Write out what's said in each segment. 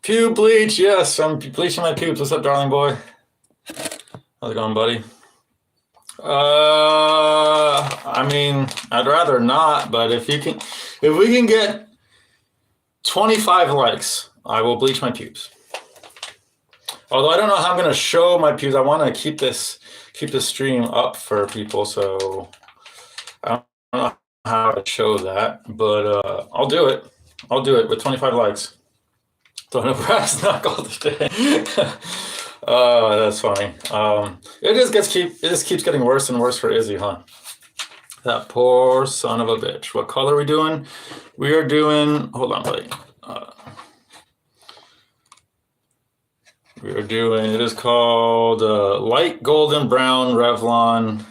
Pube bleach, yes, I'm bleaching my pubes. What's up, darling boy? How's it going, buddy? I mean, I'd rather not, but if we can get 25 likes, I will bleach my pubes. Although I don't know how I'm gonna show my pubes. I want to keep this stream up for people, so I don't know how to show that, but I'll do it. I'll do it with 25 likes. Don't know brass knuckle today. Oh, that's funny. It just keeps getting worse and worse for Izzy, huh? That poor son of a bitch. What color are we doing? We are doing. Hold on, buddy. We are doing. It is called light golden brown Revlon.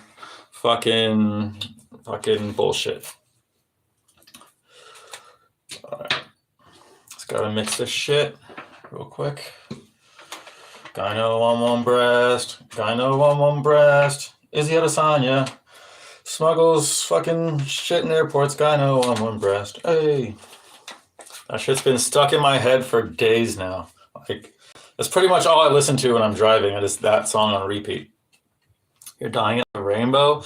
Fucking bullshit. All right. Just gotta mix this shit real quick. Gyno on one breast. Gyno on one breast. Izzy Adesanya. Smuggles fucking shit in airports. Gyno on one breast. Hey. That shit's been stuck in my head for days now. Like, that's pretty much all I listen to when I'm driving. It is that song on repeat. You're dying at the rainbow?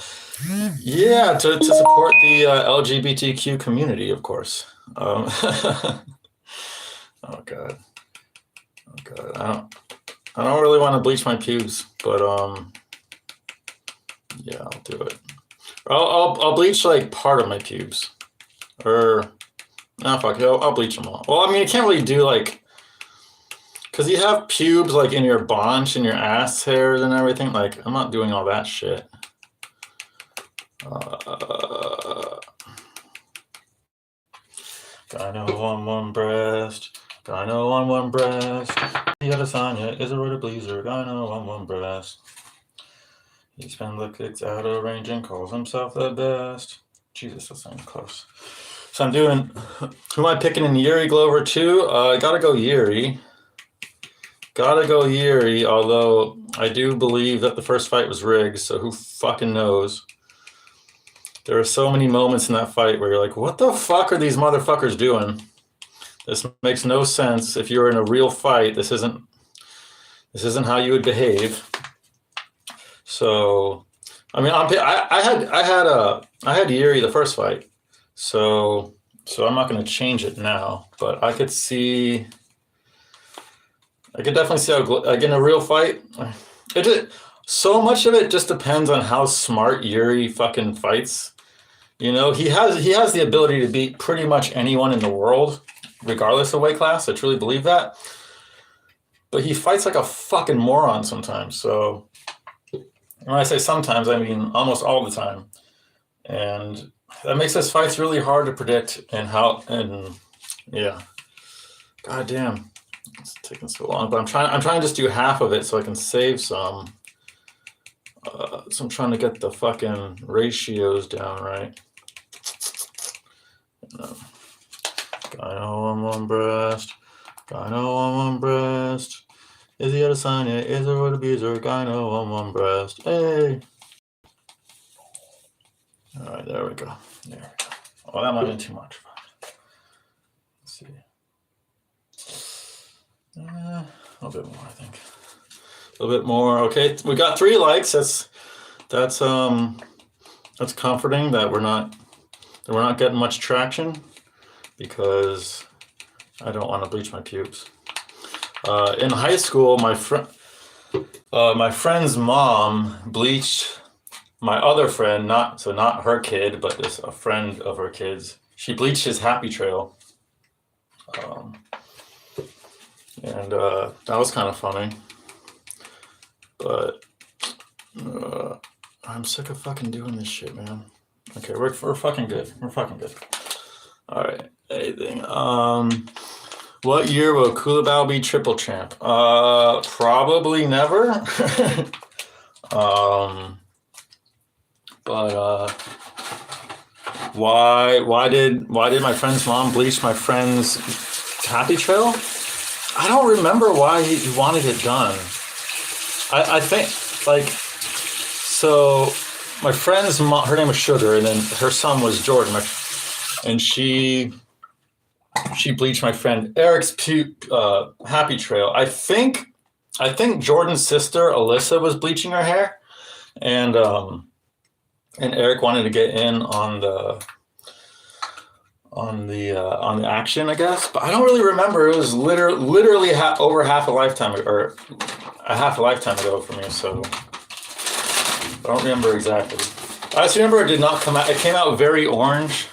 Yeah, to support the LGBTQ community, of course. Oh God. Oh God. I don't really want to bleach my pubes, but yeah, I'll do it. I'll bleach like part of my pubes, or no, fuck it, I'll bleach them all. Well, I mean, you can't really do like, because you have pubes like in your bunch and your ass hairs and everything. Like, I'm not doing all that shit. Gyno on one breast. Gyno on one breast. The Adesanya is a rotor bleaser. Gyno on one breast. He's been the kicks out of range and calls himself the best. Jesus, that sounds close. So I'm doing. Who am I picking in Yuri Glover 2? I gotta go Yuri. Although I do believe that the first fight was rigged, so who fucking knows? There are so many moments in that fight where you're like, what the fuck are these motherfuckers doing? This makes no sense. If you're in a real fight, this isn't how you would behave. So, I mean, I had Yuri the first fight, so I'm not going to change it now. But I could definitely see how, like, in a real fight, so much of it just depends on how smart Yuri fucking fights. You know, he has the ability to beat pretty much anyone in the world, regardless of weight class. I truly believe that. But he fights like a fucking moron sometimes. So when I say sometimes, I mean almost all the time. And that makes his fights really hard to predict and yeah. God damn. It's taking so long. But I'm trying to just do half of it so I can save some. So I'm trying to get the fucking ratios down right. Gyno on one breast. Gyno on one breast. Izzy Adesanya is a road abuser. Gyno on one breast. Hey. All right, there we go. Oh, that might have been too much. Let's see. A little bit more, I think. A little bit more. Okay, we got 3 likes. That's comforting that we're not getting much traction, because I don't want to bleach my pubes. In high school, my friend's mom bleached my other friend, not her kid, but just a friend of her kids. She bleached his happy trail. And that was kind of funny. But I'm sick of fucking doing this shit, man. Okay, we're fucking good. We're fucking good. All right. Anything. What year will Culibao be triple champ? Probably never. But why did my friend's mom bleach my friend's happy trail? I don't remember why he wanted it done. I think, like, so my friend's mom, her name was Sugar, and then her son was Jordan, and she she bleached my friend Eric's Happy Trail. I think Jordan's sister Alyssa was bleaching her hair, and Eric wanted to get in on the action, I guess. But I don't really remember. It was literally over half a lifetime or a half a lifetime ago for me. So I don't remember exactly. I just remember it did not come out. It came out very orange,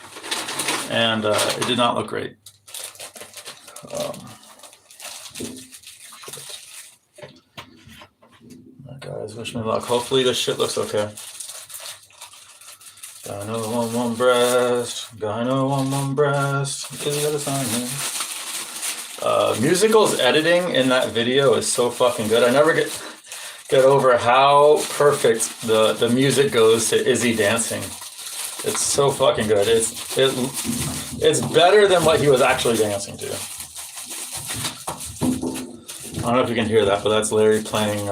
and it did not look great. Guys, wish me luck. Hopefully this shit looks okay. Gyno on one breast, gyno on one breast, is the other side here. Musicals editing in that video is so fucking good. I never get over how perfect the music goes to Izzy dancing. It's so fucking good. It's better than what he was actually dancing to. I don't know if you can hear that, but that's Larry playing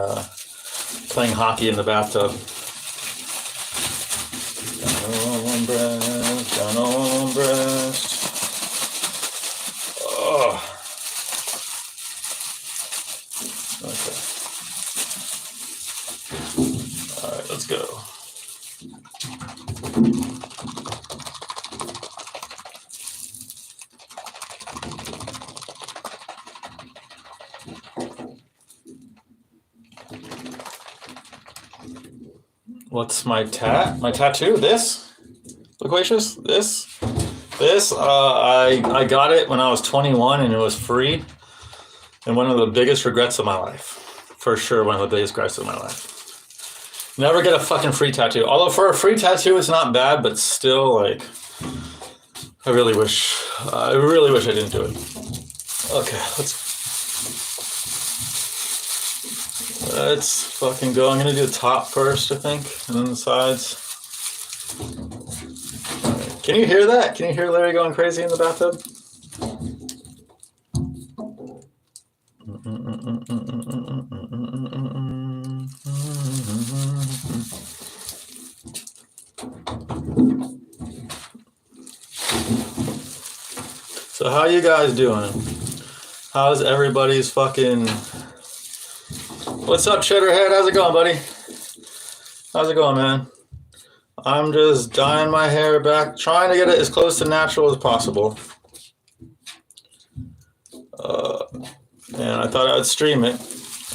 hockey in the bathtub. Down on one breast, down on one breast. Oh. Okay. All right, let's go. What's my tattoo? This? Loquacious? This? I got it when I was 21 and it was free. And one of the biggest regrets of my life. For sure, one of the biggest regrets of my life. Never get a fucking free tattoo. Although for a free tattoo, it's not bad, but still, like, I really wish I didn't do it. Okay, let's fucking go. I'm gonna do the top first, I think, and then the sides. Right. Can you hear that? Can you hear Larry going crazy in the bathtub? So how you guys doing? How's everybody's fucking... What's up, Cheddarhead? How's it going, buddy? How's it going, man? I'm just dyeing my hair back, trying to get it as close to natural as possible. And I thought I would stream it.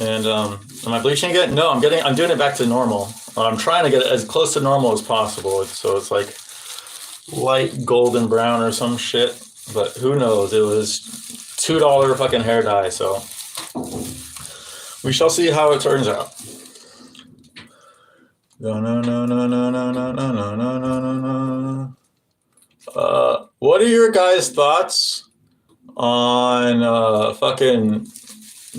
And am I bleaching it? No, I'm doing it back to normal. I'm trying to get it as close to normal as possible. So it's like light golden brown or some shit. But who knows? It was $2 fucking hair dye, so we shall see how it turns out. What are your guys' thoughts on fucking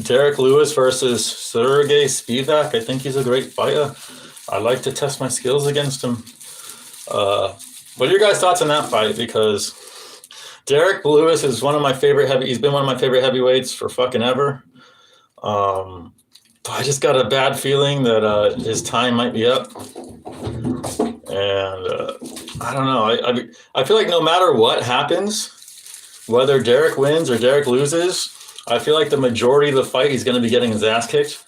Derek Lewis versus Sergey Spivak? I think he's a great fighter. I'd like to test my skills against him. What are your guys' thoughts on that fight? Because Derek Lewis is one of my favorite he's been one of my favorite heavyweights for fucking ever. I just got a bad feeling that his time might be up. And I don't know. I feel like no matter what happens, whether Derek wins or Derek loses, I feel like the majority of the fight he's going to be getting his ass kicked.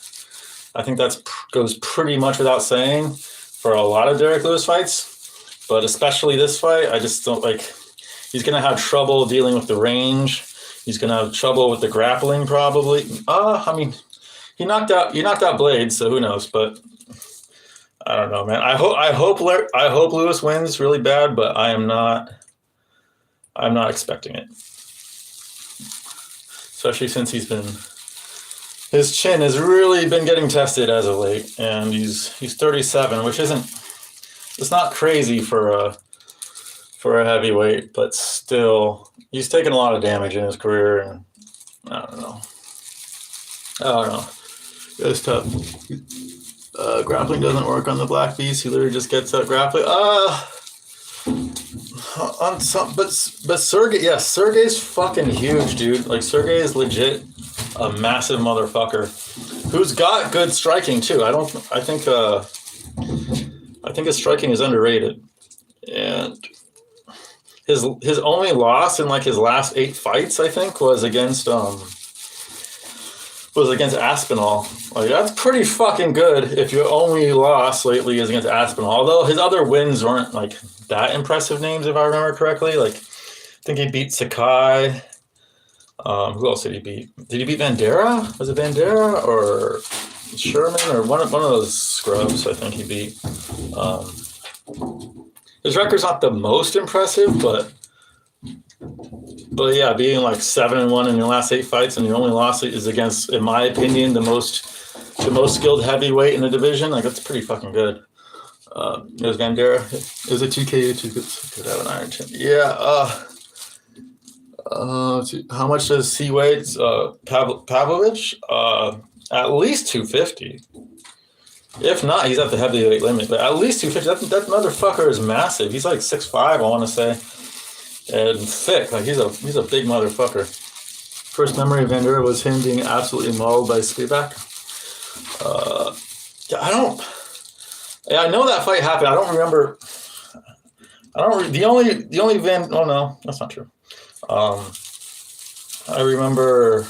I think that goes pretty much without saying for a lot of Derek Lewis fights. But especially this fight, I just don't like... He's going to have trouble dealing with the range. He's going to have trouble with the grappling probably. I mean... He knocked out Blades, so who knows? But I don't know, man. I hope Lewis wins really bad, but I'm not expecting it. Especially since his chin has really been getting tested as of late, and he's 37, which it's not crazy for a heavyweight, but still he's taken a lot of damage in his career, and I don't know. It's tough. Grappling doesn't work on the Black Beast. He literally just gets that grappling. But Sergey, yeah, Sergey's fucking huge, dude. Like Sergey is legit a massive motherfucker who's got good striking too. I think his striking is underrated, and his only loss in like his last 8 fights, I think, was against Aspinall. Like, that's pretty fucking good if your only loss lately is against Aspinall. Although his other wins weren't like that impressive names, if I remember correctly. Like, I think he beat Sakai. Who else did he beat? Did he beat Vandera? Was it Vandera or Sherman or one of those scrubs? I think he beat. His record's not the most impressive, but yeah, being like 7-1 in your last 8 fights and your only loss is against, in my opinion, the most skilled heavyweight in the division. Like, that's pretty fucking good. It was Vandera. It was a TKO. Could have an iron chin. Yeah. How much does he weigh? Pavlovich? At least 250. If not, he's at the heavyweight limit. But at least 250. That motherfucker is massive. He's like 6'5", I want to say. And thick, like he's a big motherfucker. First memory of Vandera was him being absolutely mauled by Spivak. I know that fight happened. I don't remember. The only Van. Oh no, that's not true. I remember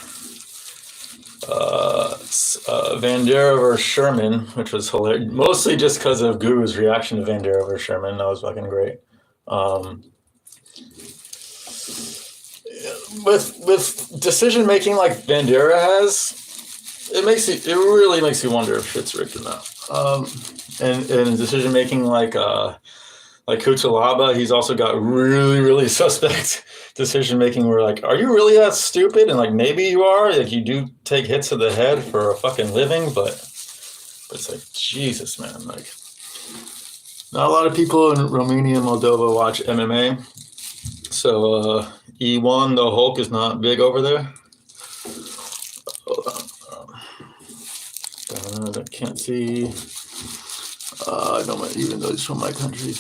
Vandera versus Sherman, which was hilarious. Mostly just because of Guru's reaction to Vandera versus Sherman. That was fucking great. With decision making like Vandera has, it really makes you wonder if shit's rigged or not. And decision making like Kutalaba, he's also got really, really suspect decision making where like, are you really that stupid? And like, maybe you are, like you do take hits to the head for a fucking living, but it's like, Jesus, man, like not a lot of people in Romania and Moldova watch MMA. So E1, the Hulk, is not big over there. Hold on. I can't see. I don't even though he's from my country.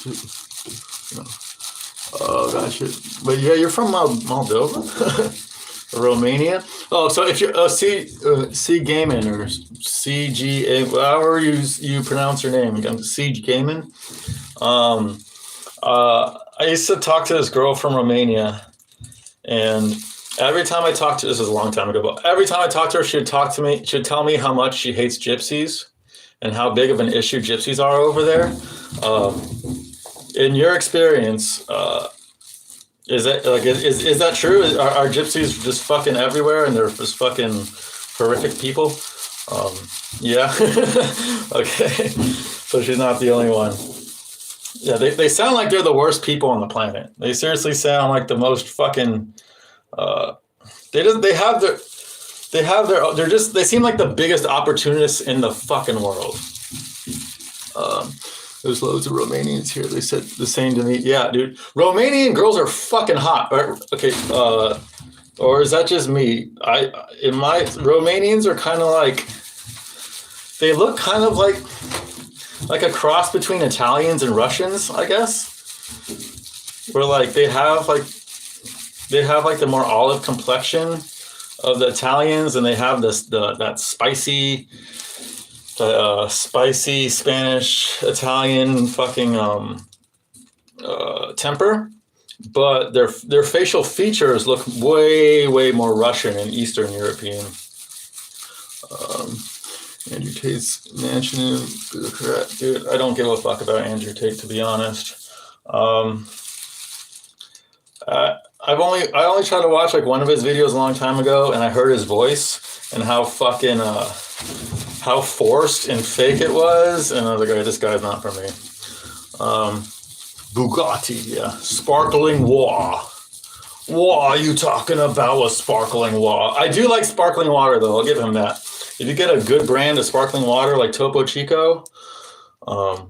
Oh gosh, but yeah, you're from Moldova, Romania. Oh, so if you're C Gaiman or CGA, however you pronounce your name, again, C Gaiman. I used to talk to this girl from Romania, and every time I talked to this is a long time ago, but every time I talked to her, she'd tell me how much she hates gypsies and how big of an issue gypsies are over there. In your experience, is that true? Are gypsies just fucking everywhere and they're just fucking horrific people? Yeah. Okay. So she's not the only one. Yeah, they sound like they're the worst people on the planet. They seriously sound like the most fucking. They seem like the biggest opportunists in the fucking world. There's loads of Romanians here. They said the same to me. Yeah, dude, Romanian girls are fucking hot. Okay, or is that just me? Romanians are kind of like. They look kind of like a cross between Italians and Russians, I guess. Where like they have the more olive complexion of the Italians, and they have that spicy Spanish Italian fucking temper, but their facial features look way more Russian and Eastern European. Andrew Tate's mansion in Bucharest. Dude, I don't give a fuck about Andrew Tate, to be honest. I only tried to watch like one of his videos a long time ago, and I heard his voice and how fucking how forced and fake it was, and I was like, "Alright, this guy's not for me." Bugatti, yeah, sparkling water. What are you talking about? A sparkling water? I do like sparkling water though. I'll give him that. If you get a good brand of sparkling water like Topo Chico, or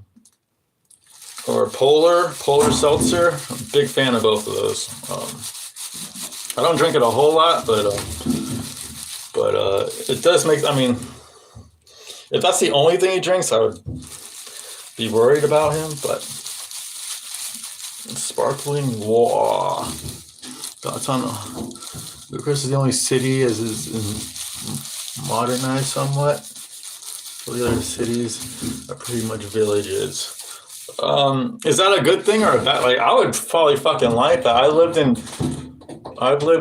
Polar Seltzer, I'm a big fan of both of those. I don't drink it a whole lot, but it does make. I mean, if that's the only thing he drinks, I would be worried about him. But sparkling water. Thoughts on Bucharest is the only city as is modernized somewhat. All the other cities are pretty much villages. Is that a good thing or a bad? Like, I would probably fucking like that. I've lived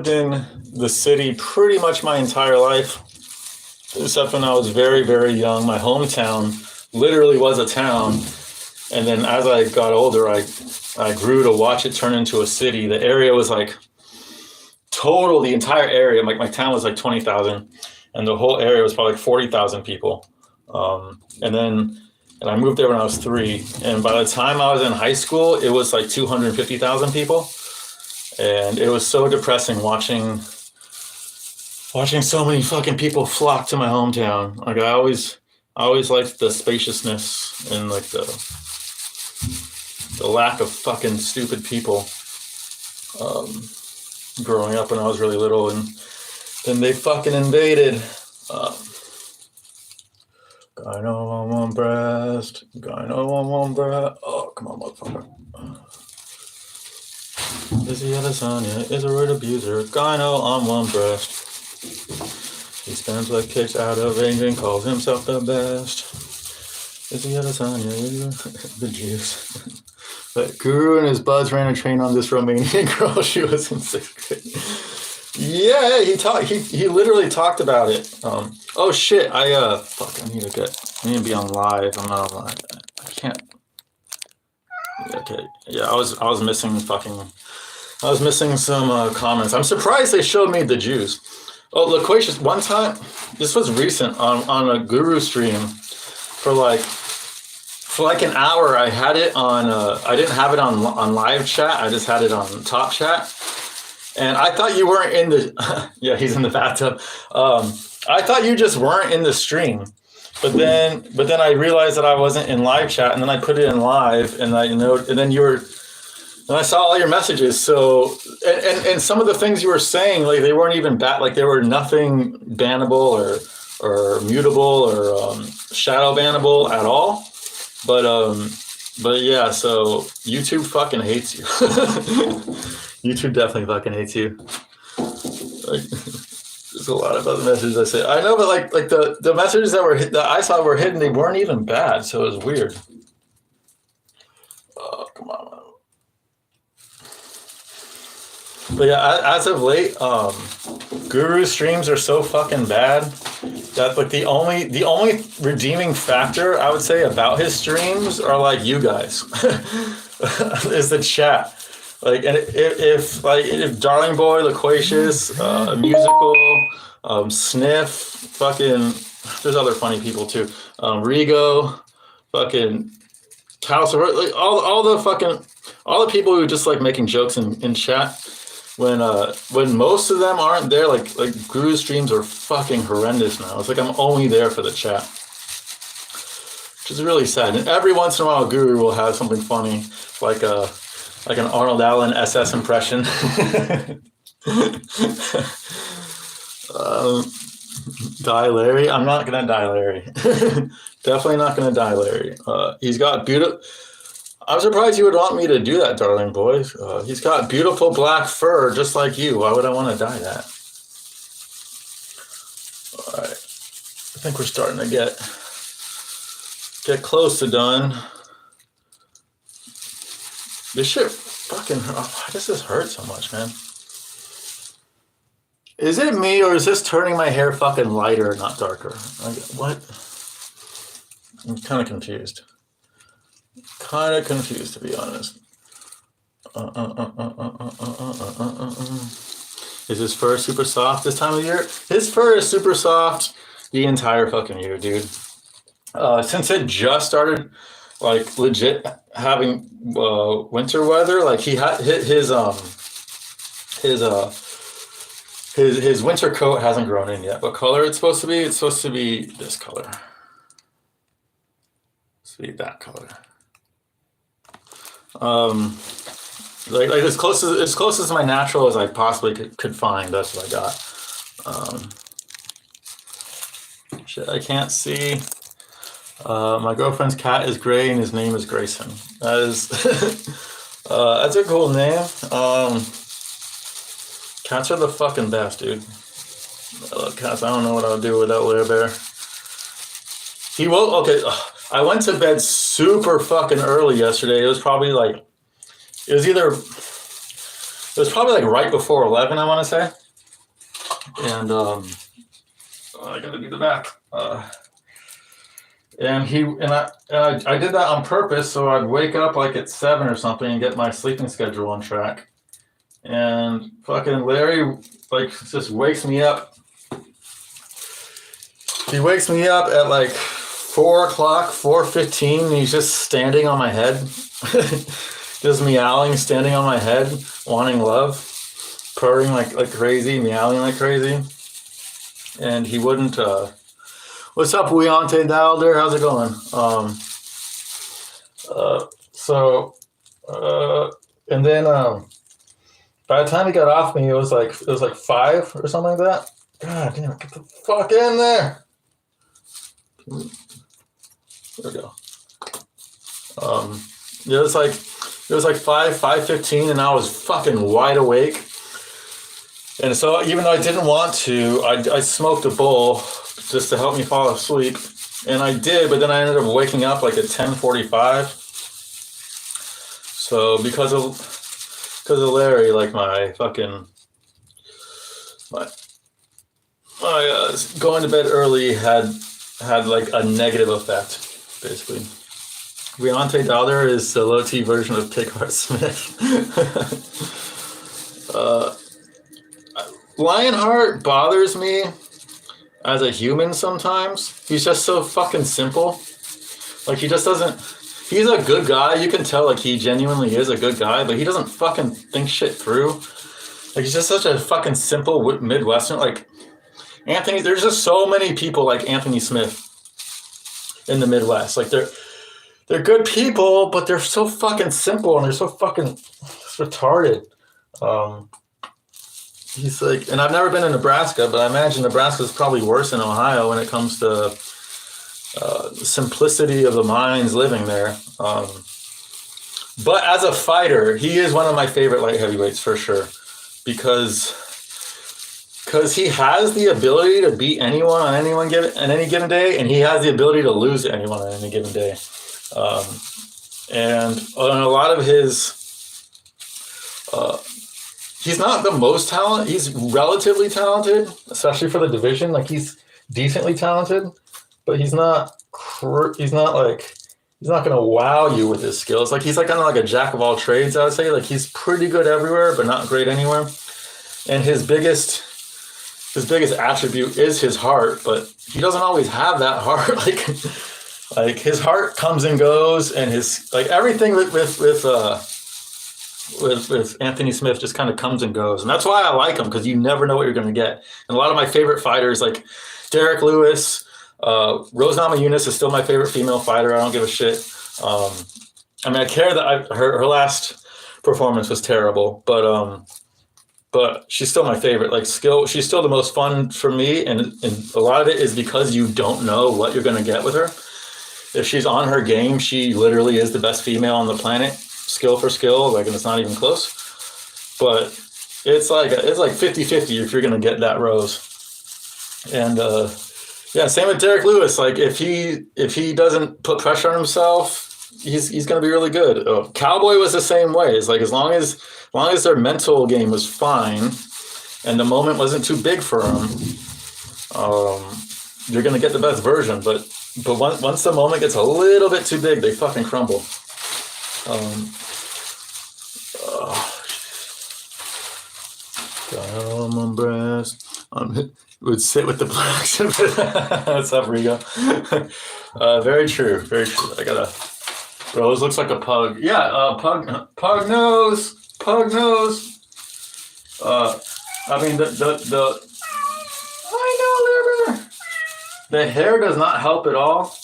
in the city pretty much my entire life, except when I was very, very young. My hometown literally was a town, and then as I got older, I grew to watch it turn into a city. The area was like the entire area. Like my town was like 20,000, and the whole area was probably like 40,000 people. And I moved there when I was 3. And by the time I was in high school, it was like 250,000 people. And it was so depressing watching so many fucking people flock to my hometown. Like I always liked the spaciousness and like the lack of fucking stupid people growing up when I was really little. And then they fucking invaded. Gyno on one breast. Gyno on one breast. Oh, come on, motherfucker. Is he Adesanya? Is a roid abuser? Gyno on one breast. He spams like kicks out of range and calls himself the best. Is he Adesanya? The juice. But Guru and his buds ran a train on this Romanian girl. She was in 6th grade. Yeah, he literally talked about it. Oh shit, I need to be on live. I'm not on live. I can't. Okay, yeah, I was missing some comments. I'm surprised they showed me the Jews. Oh, Loquacious, one time, this was recent on a Guru stream for like an hour. I had it on I didn't have it on live chat. I just had it on top chat. And I thought you weren't in the yeah, he's in the bathtub. I thought you just weren't in the stream. But then I realized that I wasn't in live chat, and then I put it in live, and and then I saw all your messages. So and some of the things you were saying, like they weren't even like they were nothing bannable or mutable or shadow bannable at all. But yeah, so YouTube fucking hates you. YouTube definitely fucking hates you. Like, there's a lot of other messages I say. I know, but like the messages that I saw were hidden. They weren't even bad, so it was weird. Oh, come on. But yeah, as of late, Guru streams are so fucking bad that like the only redeeming factor I would say about his streams are like you guys is the chat. Like, and if Darling Boy, Loquacious, Musical, Sniff, fucking, there's other funny people too. Rigo, fucking Calcer, like all the people who just like making jokes in chat. When most of them aren't there, like Guru streams are fucking horrendous now. It's like I'm only there for the chat, which is really sad. And every once in a while, Guru will have something funny, like an Arnold Allen SS impression. Die Larry. I'm not gonna die Larry. Definitely not gonna die Larry. He's got beautiful. I'm surprised you would want me to do that, Darling Boy. He's got beautiful black fur, just like you. Why would I want to dye that? All right. I think we're starting to get close to done. This shit fucking, why does this hurt so much, man? Is it me, or is this turning my hair fucking lighter, not darker? Like, what? I'm kind of confused. To be honest. Is his fur super soft this time of year? His fur is super soft the entire fucking year, dude. Since it just started, like, legit having winter weather, like he had his winter coat hasn't grown in yet. What color it's supposed to be? It's supposed to be this color. It's supposed to be that color. Like as close as my natural as I possibly could find. That's what I got. Shit, I can't see. My girlfriend's cat is gray and his name is Grayson. That is that's a cool name. Cats are the fucking best, dude. I love cats. I don't know what I would do without Lair Bear. He will. Okay. I went to bed super fucking early yesterday. It was probably like, it was probably like right before 11, I want to say. And I gotta do the math. And I did that on purpose, so I'd wake up like at 7 or something and get my sleeping schedule on track. And fucking Larry like just wakes me up. He wakes me up at like 4 o'clock, 4:15, and he's just standing on my head. Just meowing, standing on my head, wanting love, purring like crazy, meowing like crazy. And he wouldn't what's up, Weonte Dowder? How's it going? And then by the time he got off me, it was like 5 or something like that. God damn it, get the fuck in there. There we go. It was like 5:15, and I was fucking wide awake. And so even though I didn't want to, I smoked a bowl just to help me fall asleep. And I did, but then I ended up waking up like at 10:45. So because of Larry, like my going to bed early had like a negative effect, basically. Weonte Dowder is the low T version of Pickhart Smith. Lionheart bothers me as a human sometimes. He's just so fucking simple. Like he just doesn't. He's a good guy. You can tell like he genuinely is a good guy, but he doesn't fucking think shit through. Like he's just such a fucking simple Midwestern. Like Anthony, there's just so many people like Anthony Smith in the Midwest. Like they're good people, but they're so fucking simple and they're so fucking retarded. He's like, and I've never been in Nebraska, but I imagine Nebraska is probably worse than Ohio when it comes to simplicity of the minds living there. But as a fighter, he is one of my favorite light heavyweights for sure, because he has the ability to beat anyone on any given day, and he has the ability to lose anyone on any given day. And on a lot of his, he's not the most talented. He's relatively talented, especially for the division. Like he's decently talented, but he's not going to wow you with his skills. Like he's like kind of like a jack of all trades, I would say. Like he's pretty good everywhere, but not great anywhere. And his biggest attribute is his heart, but he doesn't always have that heart. Like his heart comes and goes, and his like everything with Anthony Smith just kind of comes and goes, and that's why I like him, because you never know what you're going to get. And a lot of my favorite fighters, like Derek Lewis, Rose Namajunas is still my favorite female fighter. I don't give a shit. I mean, I care that her last performance was terrible, but she's still my favorite. Like she's still the most fun for me, and a lot of it is because you don't know what you're going to get with her. If she's on her game, she literally is the best female on the planet, skill for skill, like, and it's not even close. But it's like 50-50 if you're going to get that Rose. And yeah, same with Derek Lewis. Like if he doesn't put pressure on himself, he's going to be really good. Cowboy was the same way. It's like as long as their mental game was fine and the moment wasn't too big for him, you're going to get the best version. But once the moment gets a little bit too big, they fucking crumble. Diamond breast. Would sit with the blacks. What's up, Rigo? Very true. Very true. Rose looks like a pug. Yeah, pug nose. Pug nose. I mean, I know, the hair does not help at all.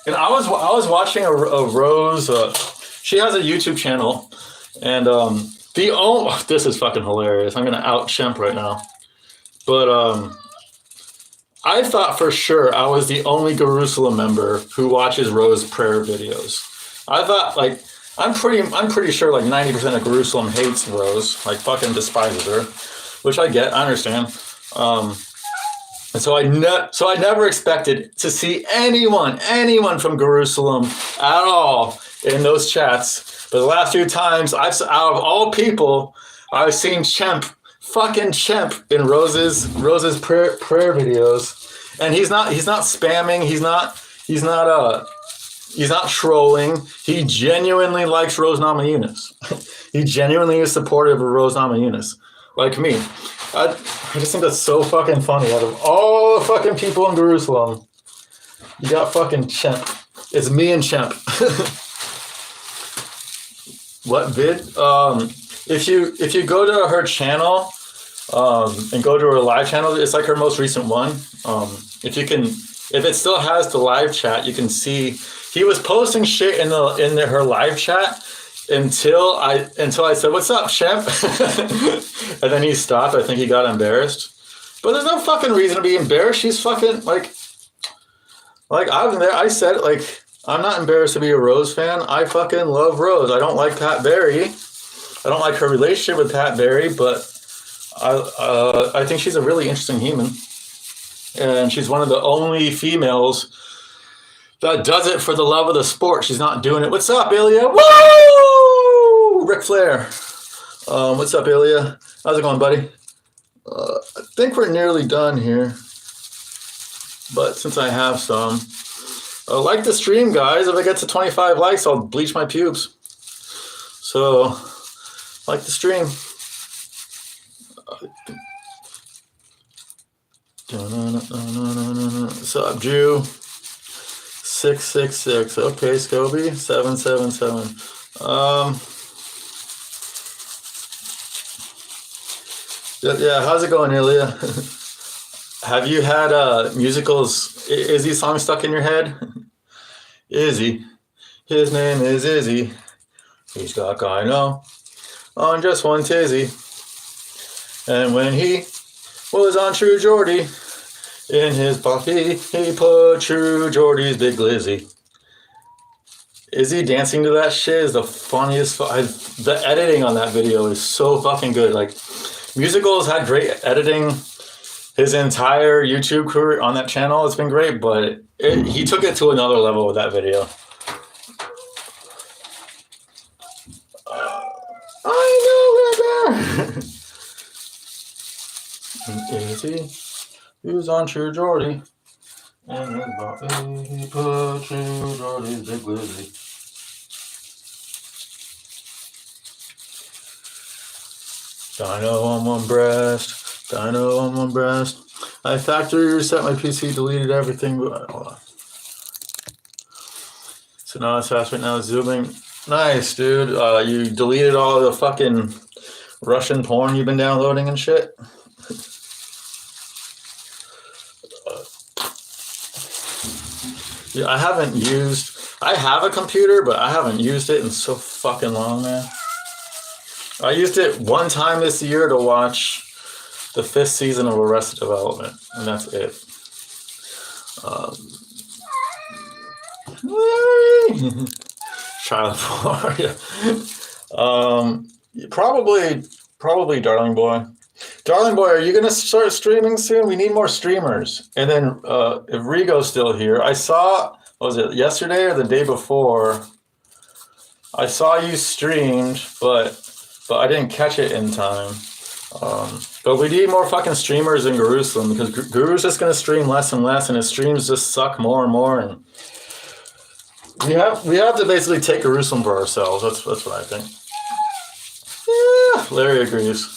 And I was watching a Rose. She has a YouTube channel, and this is fucking hilarious. I'm gonna out Shemp right now, but I thought for sure I was the only Jerusalem member who watches Rose prayer videos. I thought like I'm pretty sure like 90% of Jerusalem hates Rose, like fucking despises her, which I get, I understand. And so I never expected to see anyone from Jerusalem at all in those chats. But the last few times, out of all people, I've seen fucking Chemp in Rose's prayer videos, and he's not spamming. He's not trolling. He genuinely likes Rose Namajunas. He genuinely is supportive of Rose Namajunas, like me. I just think that's so fucking funny. Out of all the fucking people in Jerusalem, you got fucking Chemp. It's me and Chemp. What vid? If you go to her channel, and go to her live channel, it's like her most recent one. If it still has the live chat, you can see he was posting shit in her live chat until I said, "What's up, Chemp?" And then he stopped. I think he got embarrassed. But there's no fucking reason to be embarrassed. She's fucking like I was there. I said it, like, I'm not embarrassed to be a Rose fan. I fucking love Rose. I don't like Pat Barry. I don't like her relationship with Pat Barry, but I think she's a really interesting human. And she's one of the only females that does it for the love of the sport. She's not doing it. What's up, Ilya? Woo! Ric Flair. What's up, Ilya? How's it going, buddy? I think we're nearly done here. But since I have some, like the stream, guys. If I get to 25 likes, I'll bleach my pubes. So, like the stream. What's up, Drew? 666. Okay, Scobie. 777. Yeah, how's it going, Ilya? Have you had musicals Izzy song stuck in your head? Izzy. His name is Izzy. He's got gyno on just one tizzy. And when he was on True Geordie, in his puffy, he put True Geordie's big glizzy. Izzy dancing to that shit is the funniest. The editing on that video is so fucking good. Like, Musicals had great editing. His entire YouTube career on that channel has been great, but he took it to another level with that video. I know that. Izzy, he was on True Geordie. And he put True Geordie's big glizzy. Dino on one breast, Dino on one breast. I factory reset my PC, deleted everything, but hold on. So now it's fast right now, it's zooming. Nice, dude. You deleted all the fucking Russian porn you've been downloading and shit. Yeah, I have a computer, but I haven't used it in so fucking long, man. I used it one time this year to watch the 5th season of Arrested Development, and that's it. Child porn, yeah. Probably Darling Boy. Darling Boy, are you going to start streaming soon? We need more streamers. And then if Rigo's still here, I saw, was it yesterday or the day before? I saw you streamed, but I didn't catch it in time. But we need more fucking streamers in Jerusalem because Guru's just going to stream less and less, and his streams just suck more and more. And we have to basically take Jerusalem for ourselves. That's what I think. Yeah, Larry agrees.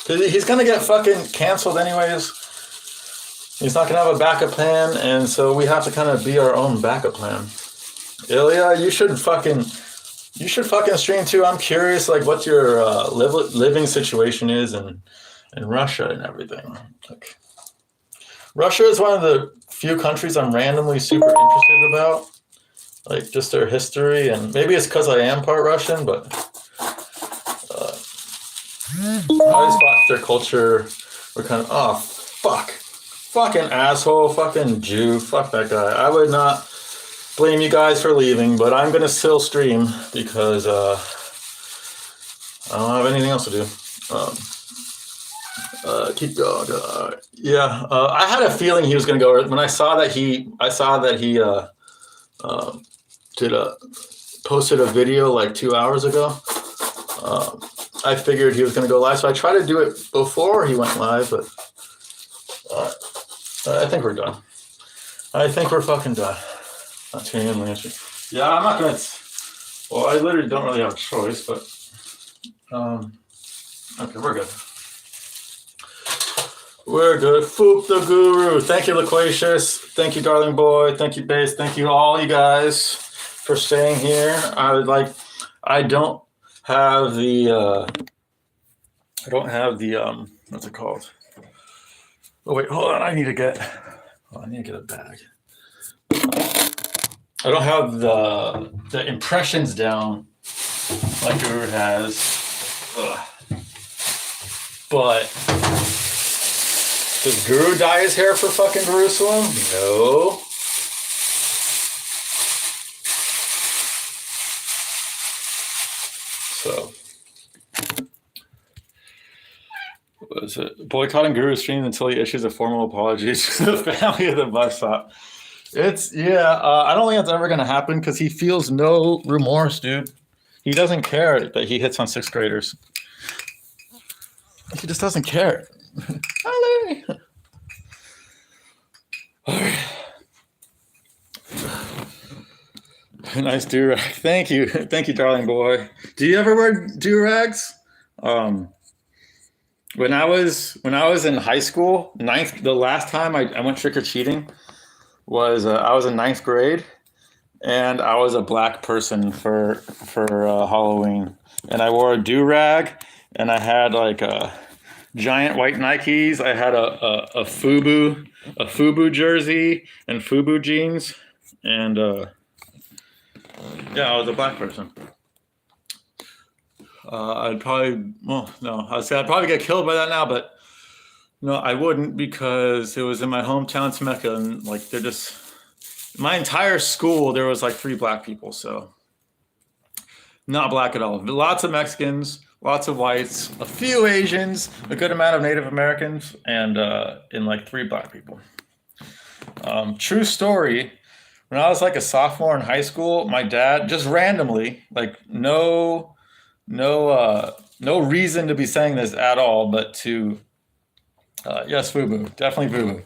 He's going to get fucking canceled anyways. He's not going to have a backup plan, and so we have to kind of be our own backup plan. Ilya, you should fucking stream too. I'm curious, like, what your living situation is in Russia and everything. Like, Russia is one of the few countries I'm randomly super interested about, like just their history, and maybe it's because I am part Russian, but I always thought their culture were kind of fucking asshole, fucking Jew, fuck that guy. I would not blame you guys for leaving, but I'm gonna still stream because I don't have anything else to do. Keep going. Yeah, I had a feeling he was going to go when I saw that he uh, did a posted a video like 2 hours ago. I figured he was going to go live, so I tried to do it before he went live, but I think we're done. I think we're fucking done. Not tuning in, Lancer. Yeah, I'm not gonna. Well, I literally don't really have a choice, but okay, we're good. We're good. Foop the Guru. Thank you, Loquacious. Thank you, Darling Boy. Thank you, Base. Thank you, all you guys, for staying here. I don't have the. What's it called? Oh wait, hold on. I need to get a bag. I don't have the impressions down like Guru has. Ugh. But does Guru dye his hair for fucking Jerusalem? No. So, what is it? Boycotting Guru stream until he issues a formal apology to the family of the bus stop. I don't think that's ever going to happen because he feels no remorse, dude. He doesn't care that he hits on sixth graders. He just doesn't care. Nice do-rag. Thank you, darling boy. Do you ever wear do-rags? When I was in high school, the last time I went trick-or-treating was I was in ninth grade, and I was a black person for Halloween, and I wore a do-rag, and I had like a giant white Nikes. I had a FUBU jersey and FUBU jeans, and I was a black person. I'd probably get killed by that now, but no, I wouldn't, because it was in my hometown Temecula, and like my entire school there was like 3 black people, so not black at all. Lots of Mexicans, lots of whites, a few Asians, a good amount of Native Americans, and like 3 black people. True story. When I was like a sophomore in high school, my dad just randomly, like no reason to be saying this at all, but to yes, FUBU, definitely FUBU.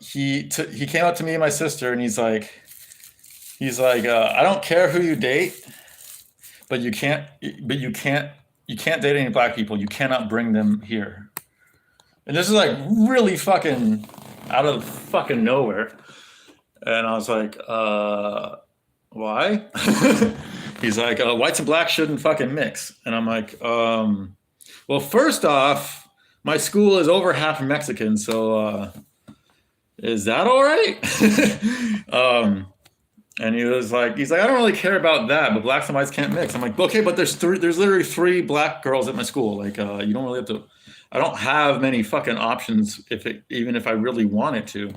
He came up to me and my sister, and he's like, I don't care who you date, but you can't date any black people. You cannot bring them here. And this is like really fucking out of fucking nowhere. And I was like, why? He's like, whites and blacks shouldn't fucking mix. And I'm like, well, first off, my school is over half Mexican, so is that all right? And he's like, I don't really care about that, but blacks and whites can't mix. I'm like, okay, but there's literally 3 black girls at my school. Like, you don't really have to. I don't have many fucking options even if I really wanted to.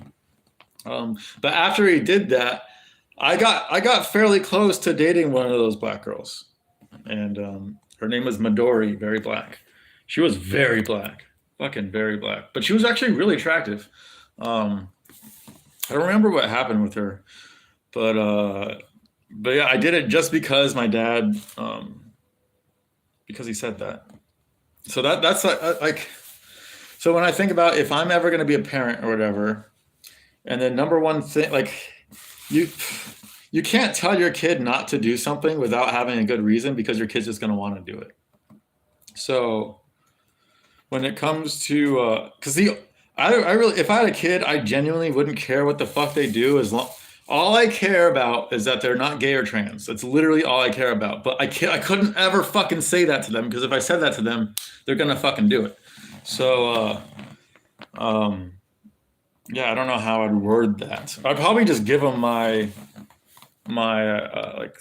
But after he did that, I got fairly close to dating one of those black girls, and her name was Midori, very black. She was very black, fucking very black, but she was actually really attractive. I don't remember what happened with her, but yeah, I did it just because my dad, because he said that. So that's like, so when I think about if I'm ever going to be a parent or whatever, and the number one thing, like, you can't tell your kid not to do something without having a good reason, because your kid's just going to want to do it. So when it comes to, because I really, if I had a kid, I genuinely wouldn't care what the fuck they do, all I care about is that they're not gay or trans. That's literally all I care about. But I couldn't ever fucking say that to them, because if I said that to them, they're gonna fucking do it. So, yeah, I don't know how I'd word that. I'd probably just give them my like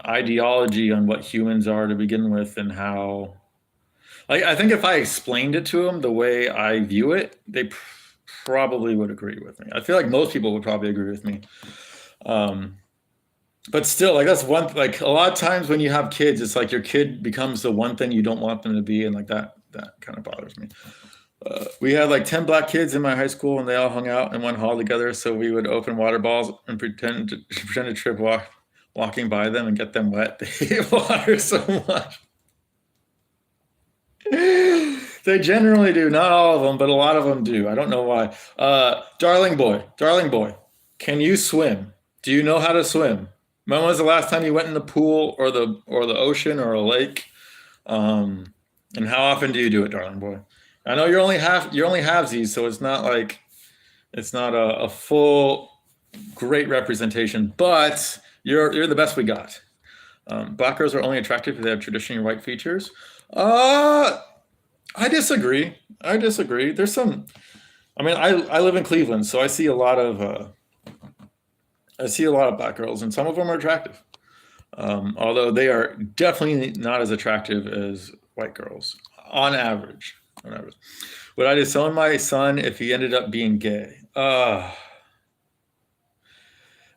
ideology on what humans are to begin with, and how. Like, I think if I explained it to them the way I view it, they probably would agree with me. I feel like most people would probably agree with me. But still, like, that's one, like, a lot of times when you have kids, it's like your kid becomes the one thing you don't want them to be, and like that that kind of bothers me. We had like 10 black kids in my high school, and they all hung out in one hall together. So we would open water balls and pretend to trip walking by them and get them wet. They hate water so much. They generally do, not all of them, but a lot of them do. I don't know why. Darling boy, can you swim? Do you know how to swim? When was the last time you went in the pool or the ocean or a lake? And how often do you do it, darling boy? I know you're only halvesies, so it's not a full great representation, but you're the best we got. Black girls are only attractive if they have traditionally white features. I disagree. There's some. I mean, I live in Cleveland, so I see a lot of black girls, and some of them are attractive. Although they are definitely not as attractive as white girls on average. Would I disown my son if he ended up being gay? I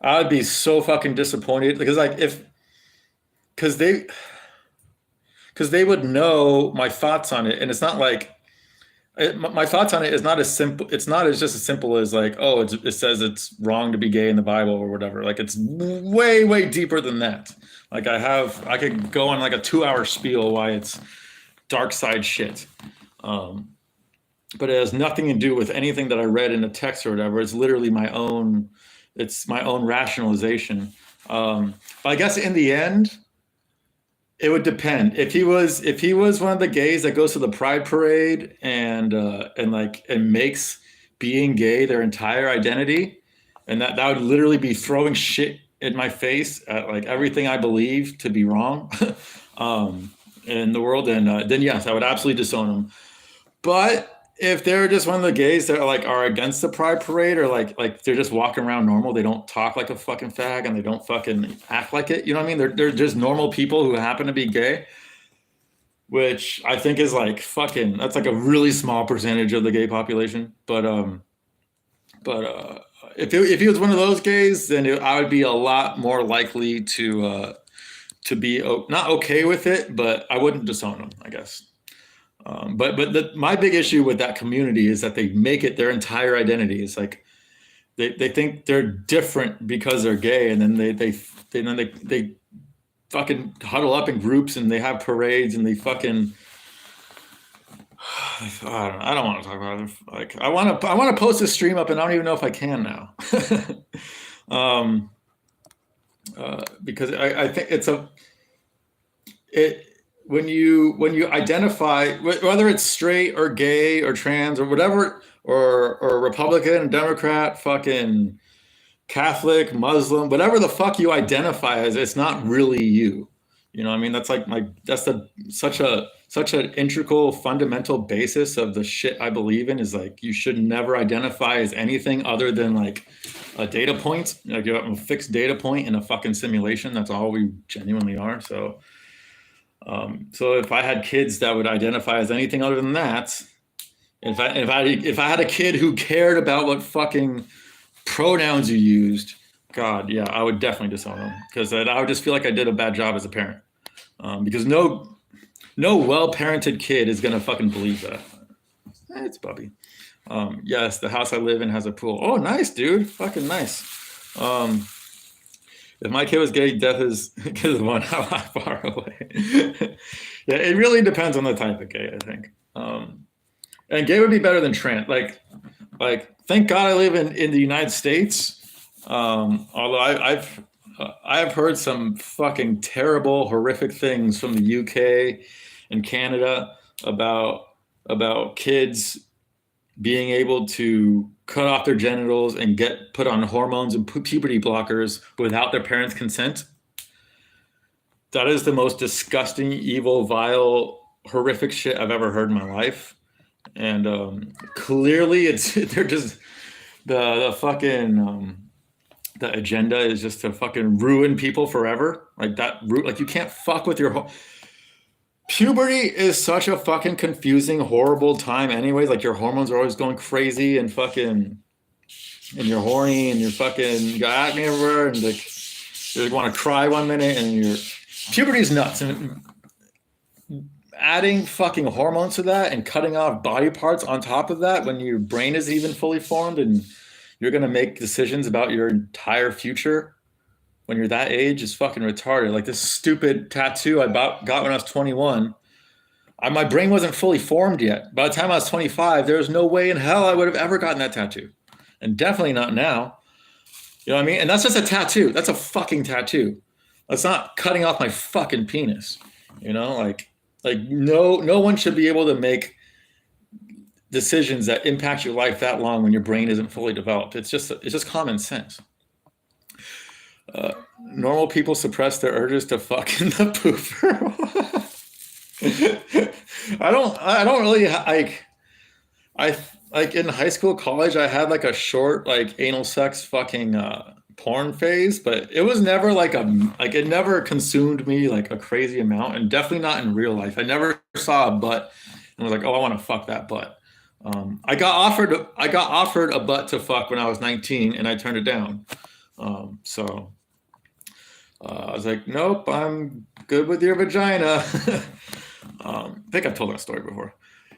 would be so fucking disappointed because they would know my thoughts on it, and it's not like my thoughts on it is not as simple. It's not as just as simple as like, oh, it says it's wrong to be gay in the Bible or whatever. Like it's way, way deeper than that. Like I could go on like a 2-hour spiel why it's dark side shit. But it has nothing to do with anything that I read in a text or whatever. It's literally my own rationalization. But I guess in the end, it would depend. If he was one of the gays that goes to the Pride Parade and makes being gay their entire identity, and that would literally be throwing shit in my face at like everything I believe to be wrong in the world, then yes, I would absolutely disown him. But if they're just one of the gays that are against the Pride Parade, or like they're just walking around normal, they don't talk like a fucking fag and they don't fucking act like it. You know what I mean? They're just normal people who happen to be gay, which I think is like fucking. That's like a really small percentage of the gay population. But if he was one of those gays, then I would be a lot more likely to be not okay with it, but I wouldn't disown him, I guess. My big issue with that community is that they make it their entire identity. It's like they think they're different because they're gay, and then they fucking huddle up in groups and they have parades and they fucking. I don't want to talk about it. Like I want to post this stream up, and I don't even know if I can now. Because I think when you identify, whether it's straight or gay or trans or whatever, or Republican, Democrat, fucking Catholic, Muslim, whatever the fuck you identify as, it's not really you. You know what I mean? That's such an integral, fundamental basis of the shit I believe in, is like you should never identify as anything other than like a data point. Like you have a fixed data point in a fucking simulation. That's all we genuinely are. So if I had kids that would identify as anything other than that, if I had a kid who cared about what fucking pronouns you used, God, yeah, I would definitely disown them, because I would just feel like I did a bad job as a parent. Because no well-parented kid is gonna fucking believe that. It's Bubby. Yes, the house I live in has a pool. Oh, nice, dude. Fucking nice. If my kid was gay, death is one how far away. Yeah, it really depends on the type of gay, I think. And gay would be better than trans. Like, thank God I live in the United States. Although I've heard some fucking terrible, horrific things from the UK and Canada about kids being able to cut off their genitals and get put on hormones and puberty blockers without their parents' consent. That is the most disgusting, evil, vile, horrific shit I've ever heard in my life. And clearly they're just the fucking the agenda is just to fucking ruin people forever. Like you can't fuck with your puberty is such a fucking confusing, horrible time anyways. Like your hormones are always going crazy and fucking, and you're horny and you're fucking, you got acne everywhere, and like you want to cry one minute, and your puberty is nuts. And adding fucking hormones to that and cutting off body parts on top of that when your brain is even fully formed and you're gonna make decisions about your entire future when you're that age is fucking retarded. Like this stupid tattoo got when I was 21. My brain wasn't fully formed yet. By the time I was 25, there was no way in hell I would have ever gotten that tattoo, and definitely not now. You know what I mean? And that's just a tattoo. That's a fucking tattoo. That's not cutting off my fucking penis. You know, like no one should be able to make decisions that impact your life that long when your brain isn't fully developed. It's just common sense. Normal people suppress their urges to fuck in the pooper. I don't really like in high school, college, I had like a short like anal sex fucking porn phase, but it was never like it never consumed me like a crazy amount, and definitely not in real life. I never saw a butt and was like, oh, I want to fuck that butt. I got offered a butt to fuck when I was 19, and I turned it down. So I was like, nope, I'm good with your vagina. I think I've told that story before.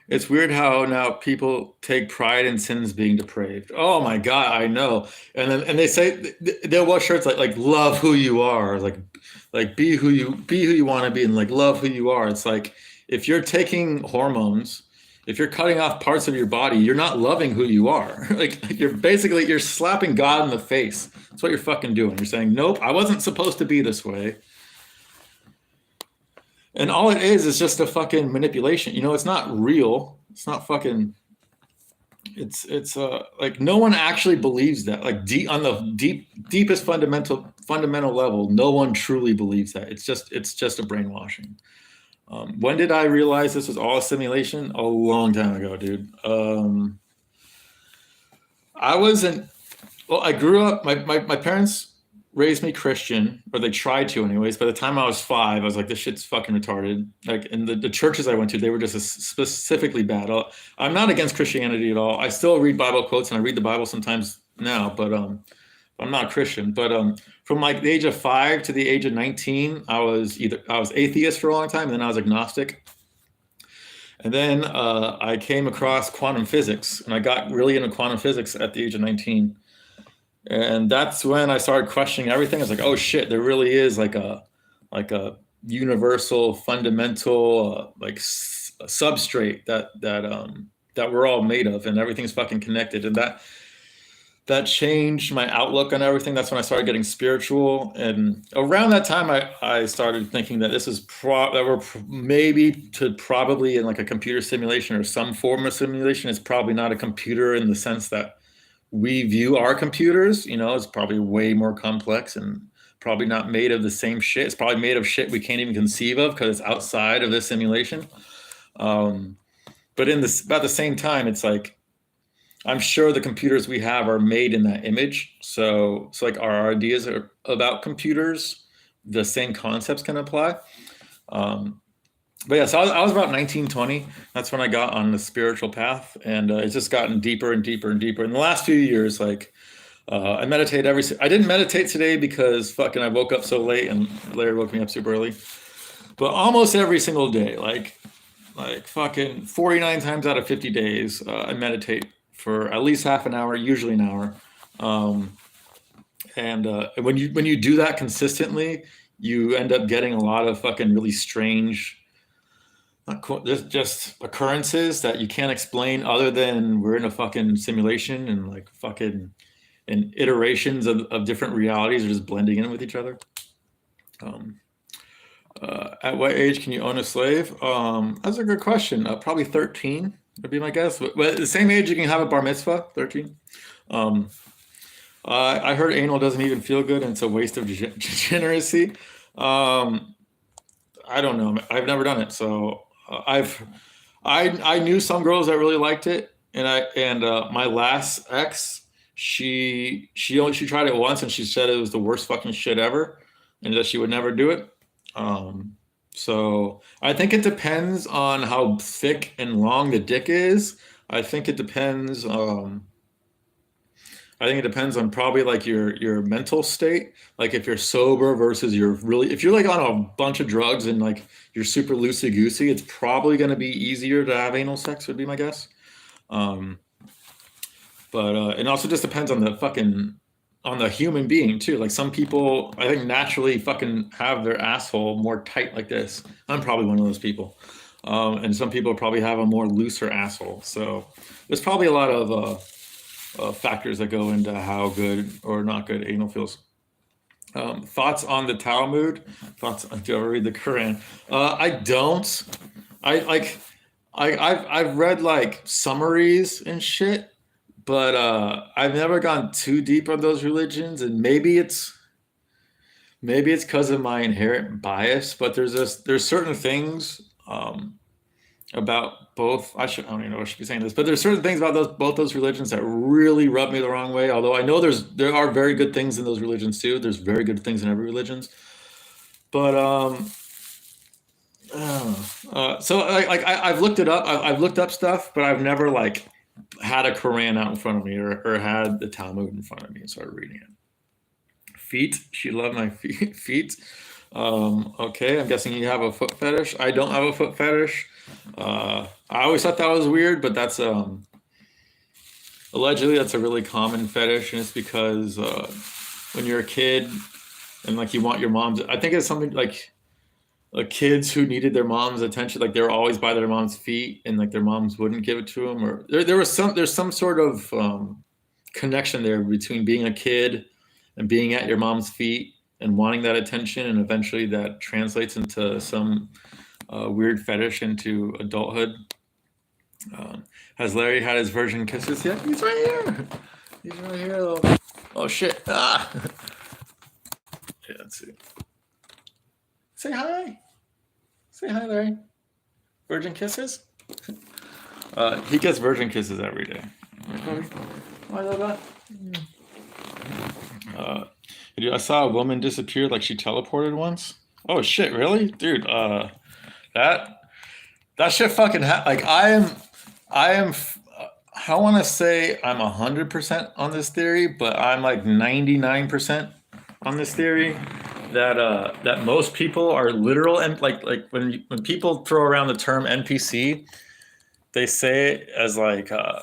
It's weird how now people take pride in sins being depraved. Oh my God, I know. And they say they'll wear shirts like love who you are, like be who you want to be, and like love who you are. It's like if you're taking hormones, if you're cutting off parts of your body, you're not loving who you are. Like you're slapping God in the face. That's what you're fucking doing. You're saying, nope, I wasn't supposed to be this way. And all it is just a fucking manipulation. You know, it's not real. It's not fucking. It's like no one actually believes that. Like on the deepest fundamental level, no one truly believes that. It's just a brainwashing. When did I realize this was all a simulation? A long time ago, dude. I grew up. My parents raised me Christian, or they tried to anyways. By the time I was 5, I was like, this shit's fucking retarded. Like, and the churches I went to, they were just specifically bad. I'm not against Christianity at all. I still read Bible quotes and I read the Bible sometimes now, but I'm not Christian. But from like the age of 5 to the age of 19, I was atheist for a long time, and then I was agnostic. And then I came across quantum physics, and I got really into quantum physics at the age of 19. And that's when I started questioning everything. I was like, oh shit, there really is like a universal fundamental substrate that we're all made of, and everything's fucking connected. And that changed my outlook on everything. That's when I started getting spiritual. And around that time, I started thinking that this is that we're probably in like a computer simulation or some form of simulation. It's probably not a computer in the sense that we view our computers. You know, it's probably way more complex and probably not made of the same shit. It's probably made of shit we can't even conceive of because it's outside of this simulation. But about the same time, it's like, I'm sure the computers we have are made in that image. So like our ideas are about computers, the same concepts can apply. But yeah, so I was about 19, 20. That's when I got on the spiritual path, and it's just gotten deeper and deeper and deeper. In the last few years, like I meditate I didn't meditate today because fucking I woke up so late and Larry woke me up super early. But almost every single day, like fucking 49 times out of 50 days, I meditate for at least half an hour, usually an hour. And when you do that consistently, you end up getting a lot of fucking really strange, just occurrences that you can't explain other than we're in a fucking simulation, and like fucking and iterations of different realities are just blending in with each other. At what age can you own a slave? That's a good question. Probably 13 would be my guess. But at the same age you can have a bar mitzvah, 13. I heard anal doesn't even feel good and it's a waste of degeneracy. I don't know. I've never done it. So I knew some girls that really liked it, and my last ex, she tried it once and she said it was the worst fucking shit ever, and that she would never do it. So I think it depends on how thick and long the dick is. I think it depends. I I think it depends on probably like your mental state. Like if you're sober versus you're really if you're like on a bunch of drugs and like you're super loosey goosey, it's probably going to be easier to have anal sex. Would be my guess. Um, but it also just depends on the fucking on the human being too. Like some people, I think naturally fucking have their asshole more tight like this. I'm probably one of those people. And some people probably have a more looser asshole. So there's probably a lot of factors that go into how good or not good anal feels. Thoughts on the Talmud? Thoughts? Do you ever read the Quran? I don't. I like. I've read like summaries and shit, but I've never gone too deep on those religions, and maybe it's because of my inherent bias. But there's certain things about both. I don't even know if I should be saying this, but there's certain things about both those religions that really rub me the wrong way. Although I know there are very good things in those religions too. There's very good things in every religion, but so I've looked it up. I've looked up stuff, but I've never like had a Quran out in front of me or had the Talmud in front of me and started reading it. Feet. She loved my feet. Feet. Okay, I'm guessing you have a foot fetish. I don't have a foot fetish. I always thought that was weird, but that's allegedly that's a really common fetish, and it's because when you're a kid and like you want your mom's. I think it's something like kids who needed their mom's attention, like they were always by their mom's feet, and like their moms wouldn't give it to them, or there's some sort of connection there between being a kid and being at your mom's feet and wanting that attention, and eventually that translates into some weird fetish into adulthood. Has Larry had his virgin kisses yet? He's right here. He's right here. Oh shit! Ah. Yeah, let's see. Say hi. Say hi, Larry. Virgin kisses. He gets virgin kisses every day. I love that. Dude, I saw a woman disappear like she teleported once. Oh shit! Really, dude? That shit fucking like I am. I want to say I'm 100% on this theory, but I'm like 99% on this theory that most people are literal, and like when people throw around the term NPC, they say it as like I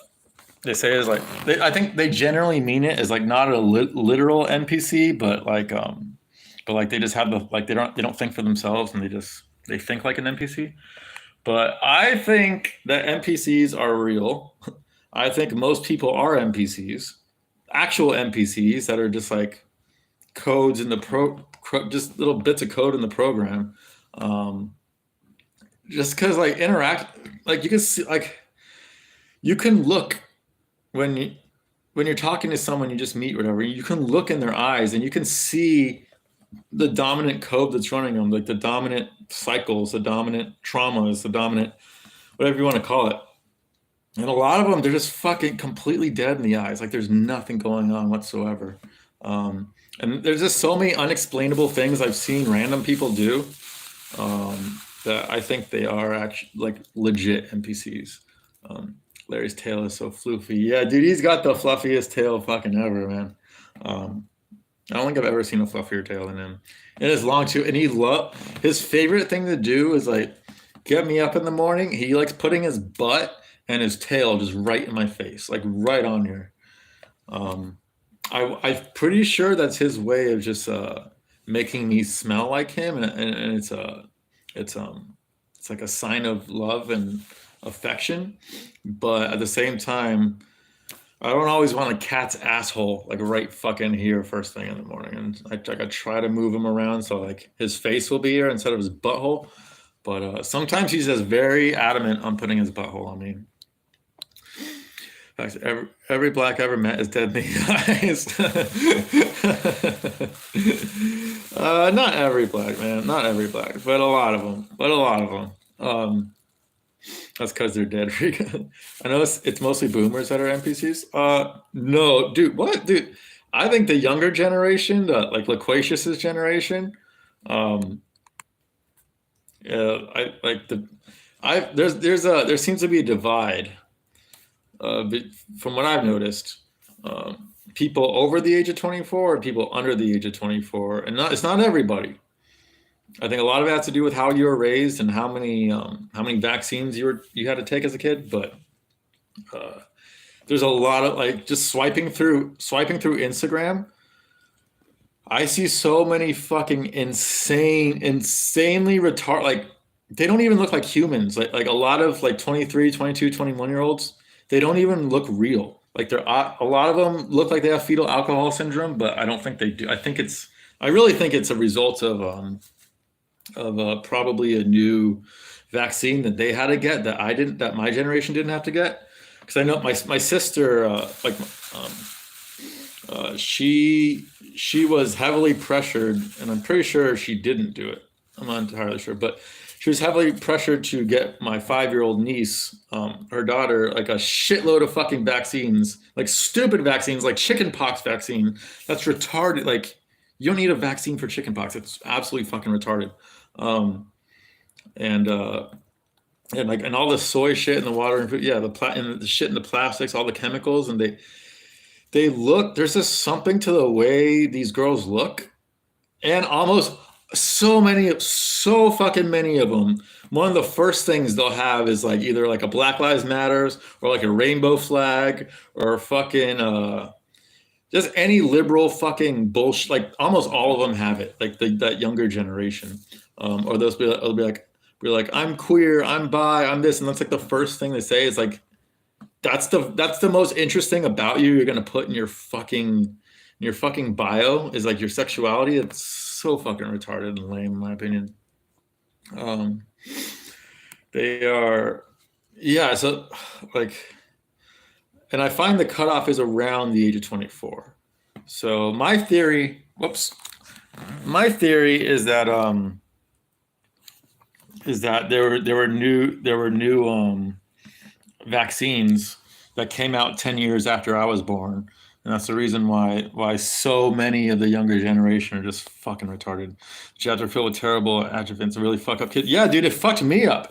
think they generally mean it as like not a literal NPC, but like they just have the like they don't think for themselves, and they think like an NPC. But I think that NPCs are real. I think most people are NPCs, actual NPCs that are just like codes in the just little bits of code in the program. Um, just because like interact, like you can see, like you can look when you're talking to someone you just meet, whatever. You can look in their eyes and you can see the dominant code that's running them, like the dominant cycles, the dominant traumas, the dominant whatever you want to call it. And a lot of them, they're just fucking completely dead in the eyes. Like there's nothing going on whatsoever. And there's just so many unexplainable things I've seen random people do that I think they are actually like legit NPCs. Larry's tail is so floofy. Yeah, dude, he's got the fluffiest tail fucking ever, man. I don't think I've ever seen a fluffier tail than him. And it's long too. And his favorite thing to do is like get me up in the morning. He likes putting his butt and his tail just right in my face, like right on here. I'm pretty sure that's his way of just making me smell like him, and it's like a sign of love and affection. But at the same time, I don't always want a cat's asshole like right fucking here first thing in the morning, and I try to move him around so like his face will be here instead of his butthole. But sometimes he's just very adamant on putting his butthole on me. In fact, every black I ever met is dead in the eyes. Not every black, man. Not every black, but a lot of them. That's because they're dead. I know it's mostly boomers that are NPCs. No, dude, what, dude? I think the younger generation, like Loquacious's generation, yeah, there seems to be a divide, from what I've noticed, people over the age of 24 and people under the age of 24, and it's not everybody. I think a lot of it has to do with how you were raised and how many vaccines you had to take as a kid. But uh, there's a lot of like just swiping through Instagram. I see so many fucking insanely retarded. Like they don't even look like humans. Like a lot of like 23, 22, 21 year olds. They don't even look real. Like they're a lot of them look like they have fetal alcohol syndrome, but I don't think they do. I really think it's a result of probably a new vaccine that they had to get that I didn't, that my generation didn't have to get. Because I know my sister, um, she was heavily pressured, and I'm pretty sure she didn't do it. I'm not entirely sure, but she was heavily pressured to get my 5-year-old niece, her daughter, like a shitload of fucking vaccines, like stupid vaccines, like chickenpox vaccine. That's retarded. Like you don't need a vaccine for chickenpox. It's absolutely fucking retarded. Um, and and all the soy shit in the water and food, yeah, and the shit in the plastics, all the chemicals, and they look. There's just something to the way these girls look, and almost so fucking many of them. One of the first things they'll have is like either like a Black Lives Matters or like a rainbow flag or fucking just any liberal fucking bullshit. Like almost all of them have it. Like that younger generation, or they'll be like, I'm queer, I'm bi, I'm this, and that's like the first thing they say is like, that's the most interesting about you. You're gonna put in your fucking bio is like your sexuality. It's so fucking retarded and lame, in my opinion. Um, they are, yeah. So like, and I find the cutoff is around the age of 24. So my theory is that there were new vaccines that came out 10 years after I was born. And that's the reason why so many of the younger generation are just fucking retarded. Jabs are filled with terrible adjuvants to really fuck up kids. Yeah, dude, it fucked me up.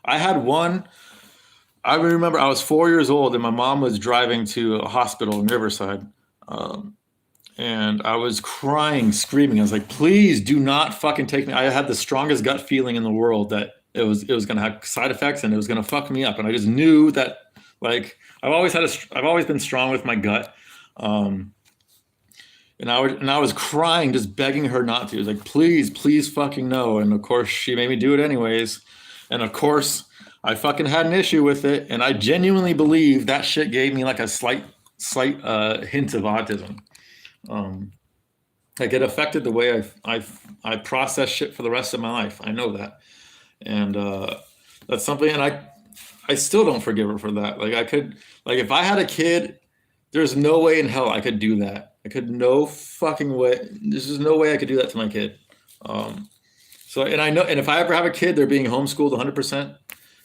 I had one. I remember I was 4 years old and my mom was driving to a hospital in Riverside. Um, and I was crying, screaming. I was like, "Please do not fucking take me." I had the strongest gut feeling in the world that it was gonna have side effects and it was gonna fuck me up. And I just knew that, like, I've always been strong with my gut. Um, and I was crying, just begging her not to. I was like, "Please, please, fucking no." And of course, she made me do it anyways. And of course, I fucking had an issue with it. And I genuinely believe that shit gave me like a slight hint of autism. Um, like it affected the way I process shit for the rest of my life. I know that, and that's something. And I still don't forgive her for that. Like like if I had a kid, there's no way in hell I could do that. I could no fucking way. There's just no way I could do that to my kid. Um, so and I know, and if I ever have a kid, they're being homeschooled 100%.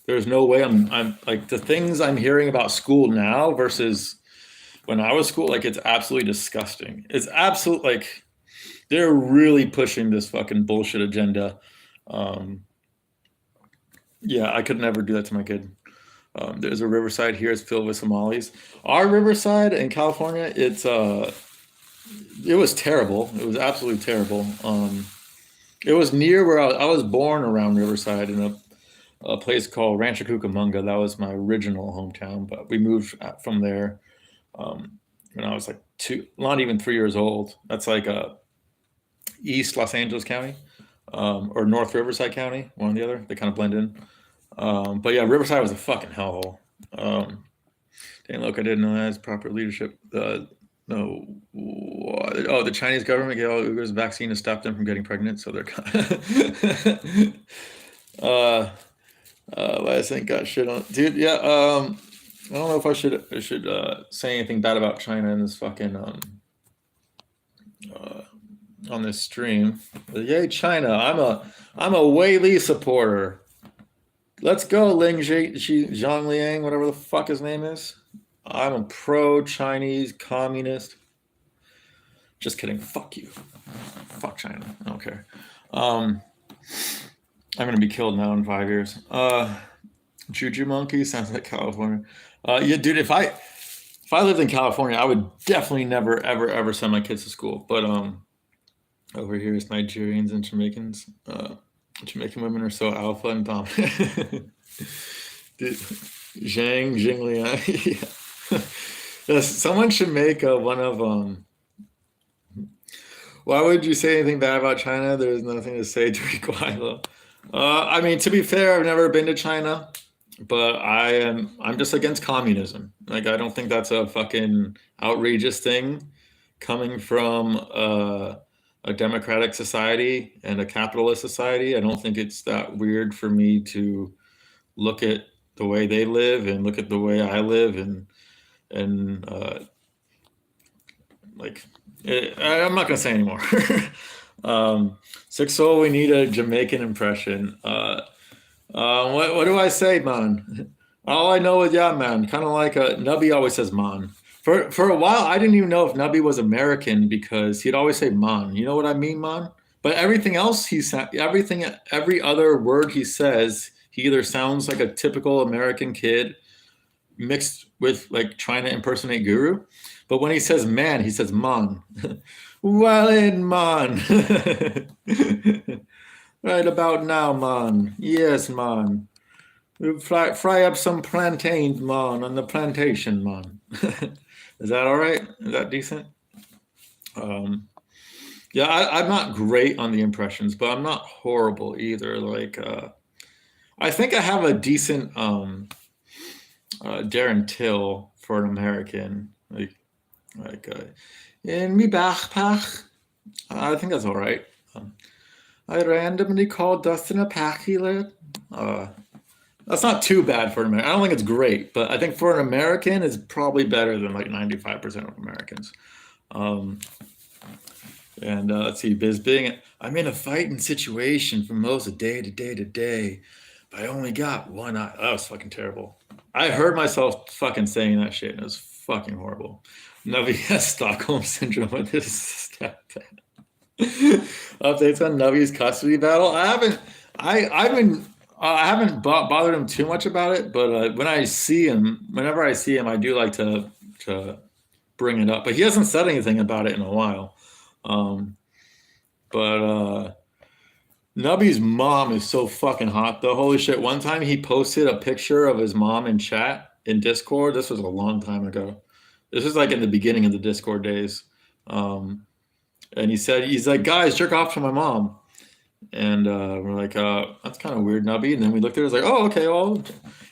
There's no way I'm like the things I'm hearing about school now versus when I was school, like it's absolutely disgusting. It's absolute like they're really pushing this fucking bullshit agenda. Um, yeah, I could never do that to my kid. There's a riverside here. It's filled with Somalis. Our riverside in California, it was terrible. It was absolutely terrible. It was near where I was born around Riverside in a place called Rancho Cucamonga. That was my original hometown, but we moved from there when I was like not even 3 years old. That's like East Los Angeles County or North Riverside County, one or the other. They kind of blend in. But yeah, Riverside was a fucking hellhole. Um, Dang, look, I didn't know that as proper leadership. No, oh, the Chinese government gave all Uyghurs a vaccine to stop them from getting pregnant, so they're uh, last thing got shit on, dude. Yeah, I don't know if I should say anything bad about China in this fucking uh, on this stream. But yay, China! I'm a Wei Li supporter. Let's go, Zhang Liang, whatever the fuck his name is. I'm a pro-Chinese communist. Just kidding. Fuck you. Fuck China. I don't care. Um, I'm gonna be killed now in 5 years. Juju Monkey sounds like California. Yeah, dude. if I lived in California, I would definitely never, ever, ever send my kids to school. But over here is Nigerians and Jamaicans. Jamaican women are so alpha and dominant. Dude, Zhang Jingliang. Yeah. Yes, someone should make one of Why would you say anything bad about China? There's nothing to say to Guaylo. I mean, to be fair, I've never been to China, but I'm just against communism. Like, I don't think that's a fucking outrageous thing coming from a democratic society and a capitalist society. I don't think it's that weird for me to look at the way they live and look at the way I live and like I'm not gonna say anymore. 6 we need a Jamaican impression. What do I say, man? All I know is yeah, man. Kind of like Nubby always says, man. For a while, I didn't even know if Nubby was American because he'd always say, man. You know what I mean, man? But everything else he said, every other word he says, he either sounds like a typical American kid mixed with like trying to impersonate Guru. But when he says man, he says man. Well in man. Right about now, man. Yes, man. Fry up some plantains, man, on the plantation, man. Is that all right? Is that decent? Yeah, I'm not great on the impressions, but I'm not horrible either. Like, I think I have a decent Darren Till for an American. Like in me backpack. I think that's all right. I randomly called Dustin a packy. That's not too bad for an American. I don't think it's great, but I think for an American, it's probably better than like 95% of Americans. And let's see, Biz Bing. I'm in a fighting situation from most of day to day to day, but I only got one eye. That was fucking terrible. I heard myself fucking saying that shit, and it was fucking horrible. Navi has Stockholm syndrome with his stepdad. Updates on Navi's custody battle. I haven't bothered him too much about it, but whenever I see him, I do like to bring it up. But he hasn't said anything about it in a while. But Nubby's mom is so fucking hot though. Holy shit. One time he posted a picture of his mom in chat in Discord. This was a long time ago. This was like in the beginning of the Discord days. And he's like, guys, jerk off to my mom. And we're like, that's kind of weird, Nubby. And then we looked at it, was like, oh, okay, well,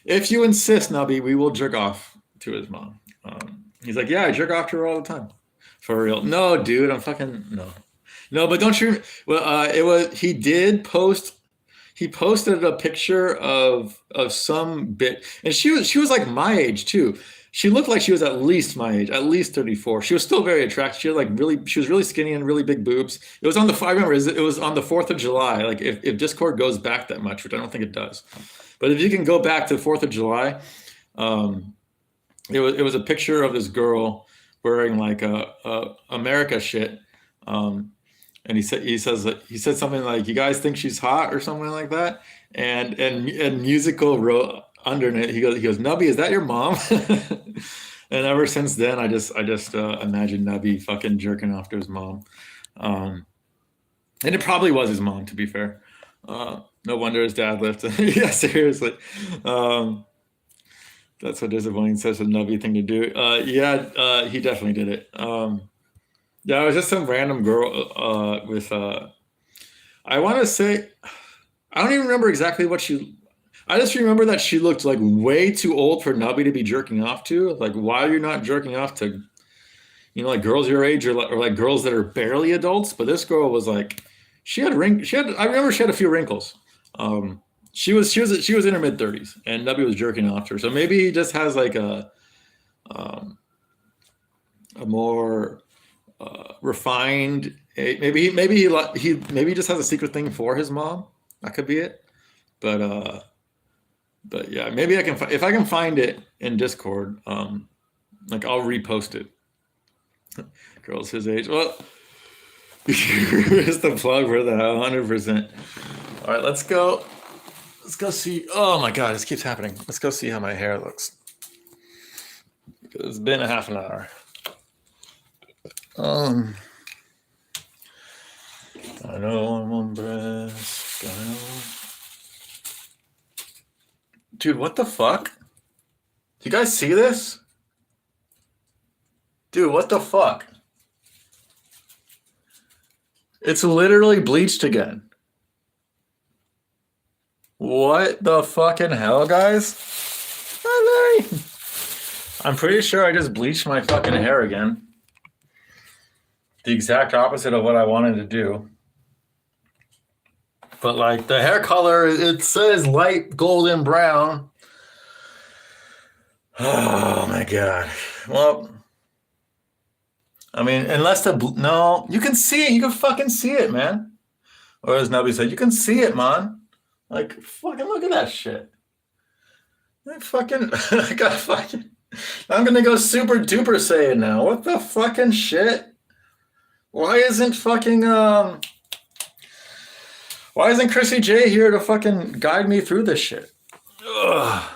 if you insist, Nubby, we will jerk off to his mom. He's like, yeah, I jerk off to her all the time. For real. No, dude, I'm fucking, no, but don't you, well, he posted a picture of some bit, and she was like my age too. She looked like she was at least my age, at least 34. She was still very attractive. She was really skinny and really big boobs. I remember it was on the 4th of July. Like if Discord goes back that much, which I don't think it does, but if you can go back to the 4th of July, it was a picture of this girl wearing like a America shit. And he said something like, you guys think she's hot or something like that. And Musical wrote underneath, he goes, Nubby, is that your mom? And ever since then, I just imagine Nubby fucking jerking off to his mom. And it probably was his mom, to be fair. No wonder his dad left. Yeah, seriously. That's what disappointing such a Nubby thing to do. He definitely did it. Yeah, it was just some random girl with I want to say, I don't even remember exactly what I just remember that she looked like way too old for Nubby to be jerking off to. Like, why are you not jerking off to, like girls your age or like girls that are barely adults? But this girl was like, I remember she had a few wrinkles. She was in her mid 30s, and Nubby was jerking off to her. So maybe he just has like a more refined. Maybe he just has a secret thing for his mom. That could be it. But yeah, maybe if I can find it in Discord, like I'll repost it. Girls his age. Well, here's the plug for that, 100%. All right, let's go see. Oh my God, this keeps happening. Let's go see how my hair looks. It's been a half an hour. I know I'm on breast. Dude, what the fuck? Do you guys see this? Dude, what the fuck? It's literally bleached again. What the fucking hell, guys? Hi, Larry. I'm pretty sure I just bleached my fucking hair again. The exact opposite of what I wanted to do. But like the hair color, it says light golden brown. Oh my God. Well, I mean, unless no, you can see it. You can fucking see it, man. Or as Nubby said, you can see it, man. Like, fucking look at that shit. I got fucking, I'm gonna go super duper Saiyan now. What the fucking shit? Why isn't Chrissy J here to fucking guide me through this shit? Ugh.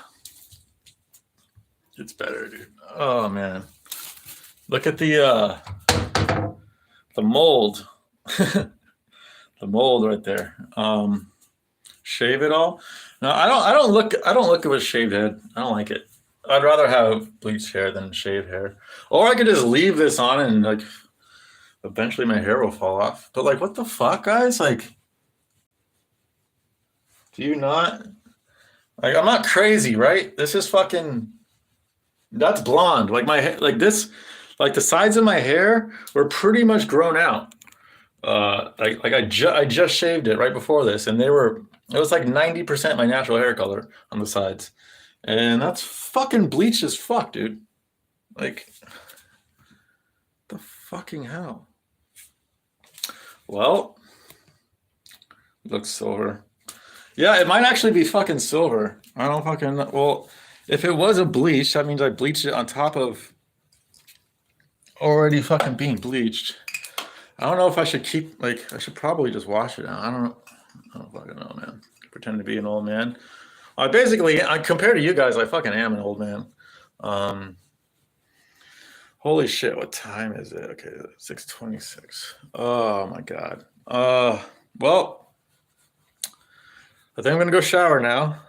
It's better, dude. Oh man. Look at the mold. The mold right there. Shave it all. No, I don't look good with shaved head. I don't like it. I'd rather have bleached hair than shaved hair. Or I could just leave this on and like eventually my hair will fall off. But like, what the fuck, guys? Like, do you not? Like, I'm not crazy, right? This is fucking. That's blonde. Like my hair, like this, like the sides of my hair were pretty much grown out. I just shaved it right before this, and it was like 90% my natural hair color on the sides, and that's fucking bleached as fuck, dude. Like, the fucking hell. Well, looks silver. Yeah, it might actually be fucking silver. I don't fucking know. Well, if it was a bleach, that means I bleached it on top of already fucking being bleached. I don't know if I should keep, like, I should probably just wash it out. I don't fucking know, man. Pretend to be an old man. Compared to you guys, I fucking am an old man. Holy shit, what time is it? Okay, 6:26. Oh my God. Well, I think I'm gonna go shower now.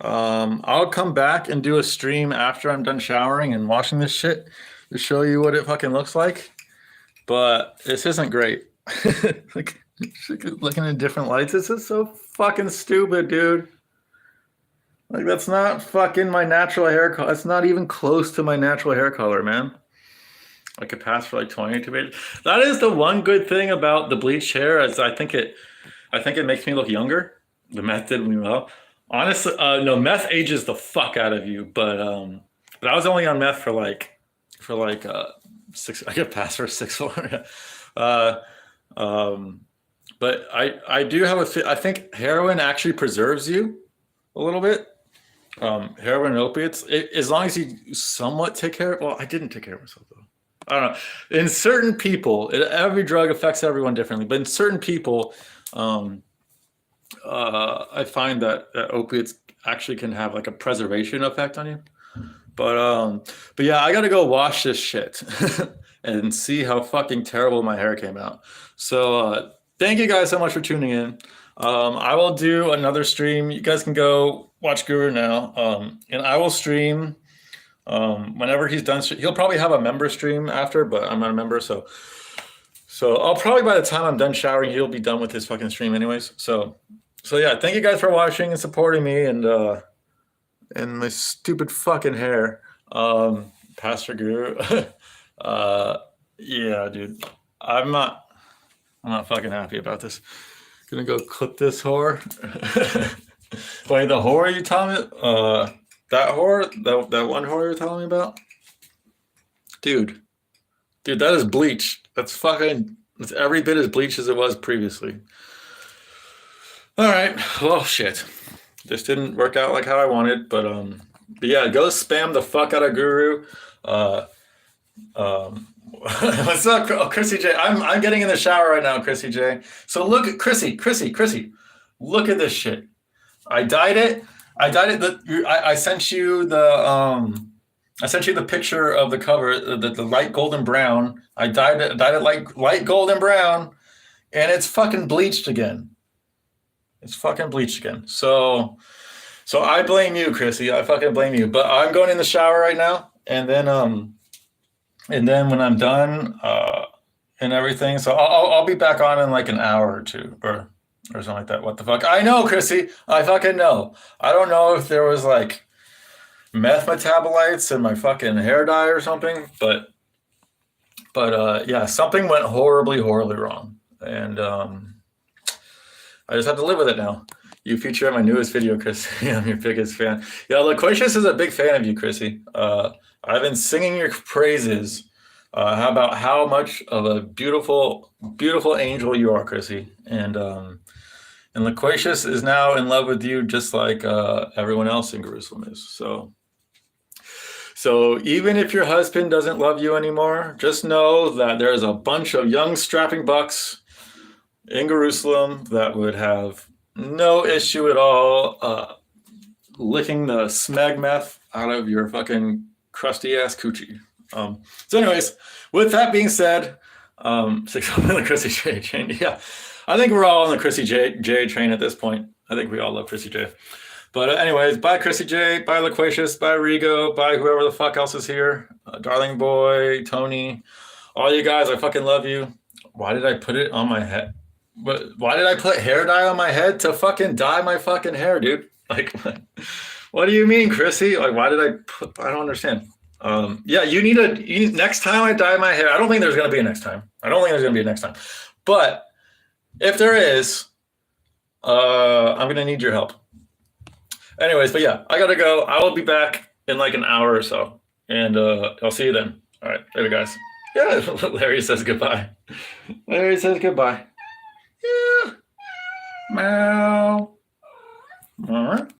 I'll come back and do a stream after I'm done showering and washing this shit to show you what it fucking looks like. But this isn't great. Like, looking at different lights, this is so fucking stupid, dude. Like, that's not fucking my natural hair color. It's not even close to my natural hair color, man. I could pass for like 22 pages. That is the one good thing about the bleached hair, is I think it makes me look younger. The meth did me well. Honestly, no, meth ages the fuck out of you. But I was only on meth for like 6. I could pass for 6 more. But I do have I think heroin actually preserves you a little bit. Heroin and opiates, as long as you somewhat take care. Well, I didn't take care of myself though. I don't know. In certain people, every drug affects everyone differently, but in certain people, I find that opiates actually can have like a preservation effect on you. But yeah, I gotta go wash this shit and see how fucking terrible my hair came out. So thank you guys so much for tuning in. I will do another stream. You guys can go watch Guru now, and I will stream whenever he's done. He'll probably have a member stream after, but I'm not a member, so I'll probably, by the time I'm done showering, he'll be done with his fucking stream anyways. So yeah, thank you guys for watching and supporting me and my stupid fucking hair, Pastor Guru. Yeah, dude, I'm not fucking happy about this. Gonna go clip this whore. Wait, the whore you telling me? That whore? That one whore you're telling me about? Dude, that is bleach. That's every bit as bleach as it was previously. All right. Well, shit. This didn't work out like how I wanted, but yeah, go spam the fuck out of Guru. What's up, Chrissy J? I'm getting in the shower right now, Chrissy J. So look at Chrissy. Look at this shit. I dyed it. I sent you the I sent you the picture of the cover, the light golden brown. I dyed it light golden brown, and it's fucking bleached again. It's fucking bleached again. So I blame you, Chrissy. I fucking blame you. But I'm going in the shower right now, and then when I'm done and everything, so I'll be back on in like an hour or two or something like that. What the fuck? I know, Chrissy. I fucking know. I don't know if there was like meth metabolites in my fucking hair dye or something, but yeah, something went horribly wrong, and I just have to live with it now. You feature in my newest video, Chrissy. I'm your biggest fan. Yeah, Loquacious is a big fan of you, Chrissy. I've been singing your praises about how much of a beautiful angel you are, Chrissy, and Loquacious is now in love with you, just like everyone else in Jerusalem is. So even if your husband doesn't love you anymore, just know that there's a bunch of young strapping bucks in Jerusalem that would have no issue at all licking the smeg meth out of your fucking crusty ass coochie. So anyways, with that being said, 6 on the Chrissy J train. Yeah, I think we're all on the Chrissy J train at this point. I think we all love Chrissy J. But anyways, bye Chrissy J, bye Loquacious, bye Rigo, bye whoever the fuck else is here. Darling Boy, Tony, all you guys, I fucking love you. Why did I put it on my head? Why did I put hair dye on my head? To fucking dye my fucking hair, dude. Like, what do you mean, Chrissy? Like, why did I put, I don't understand. Yeah, you need next time I dye my hair. I don't think there's going to be a next time. But if there is, I'm going to need your help. Anyways, but yeah, I got to go. I will be back in like an hour or so. And I'll see you then. All right, later, guys. Yeah, Larry says goodbye. Larry says goodbye. Yeah. Meow. All right.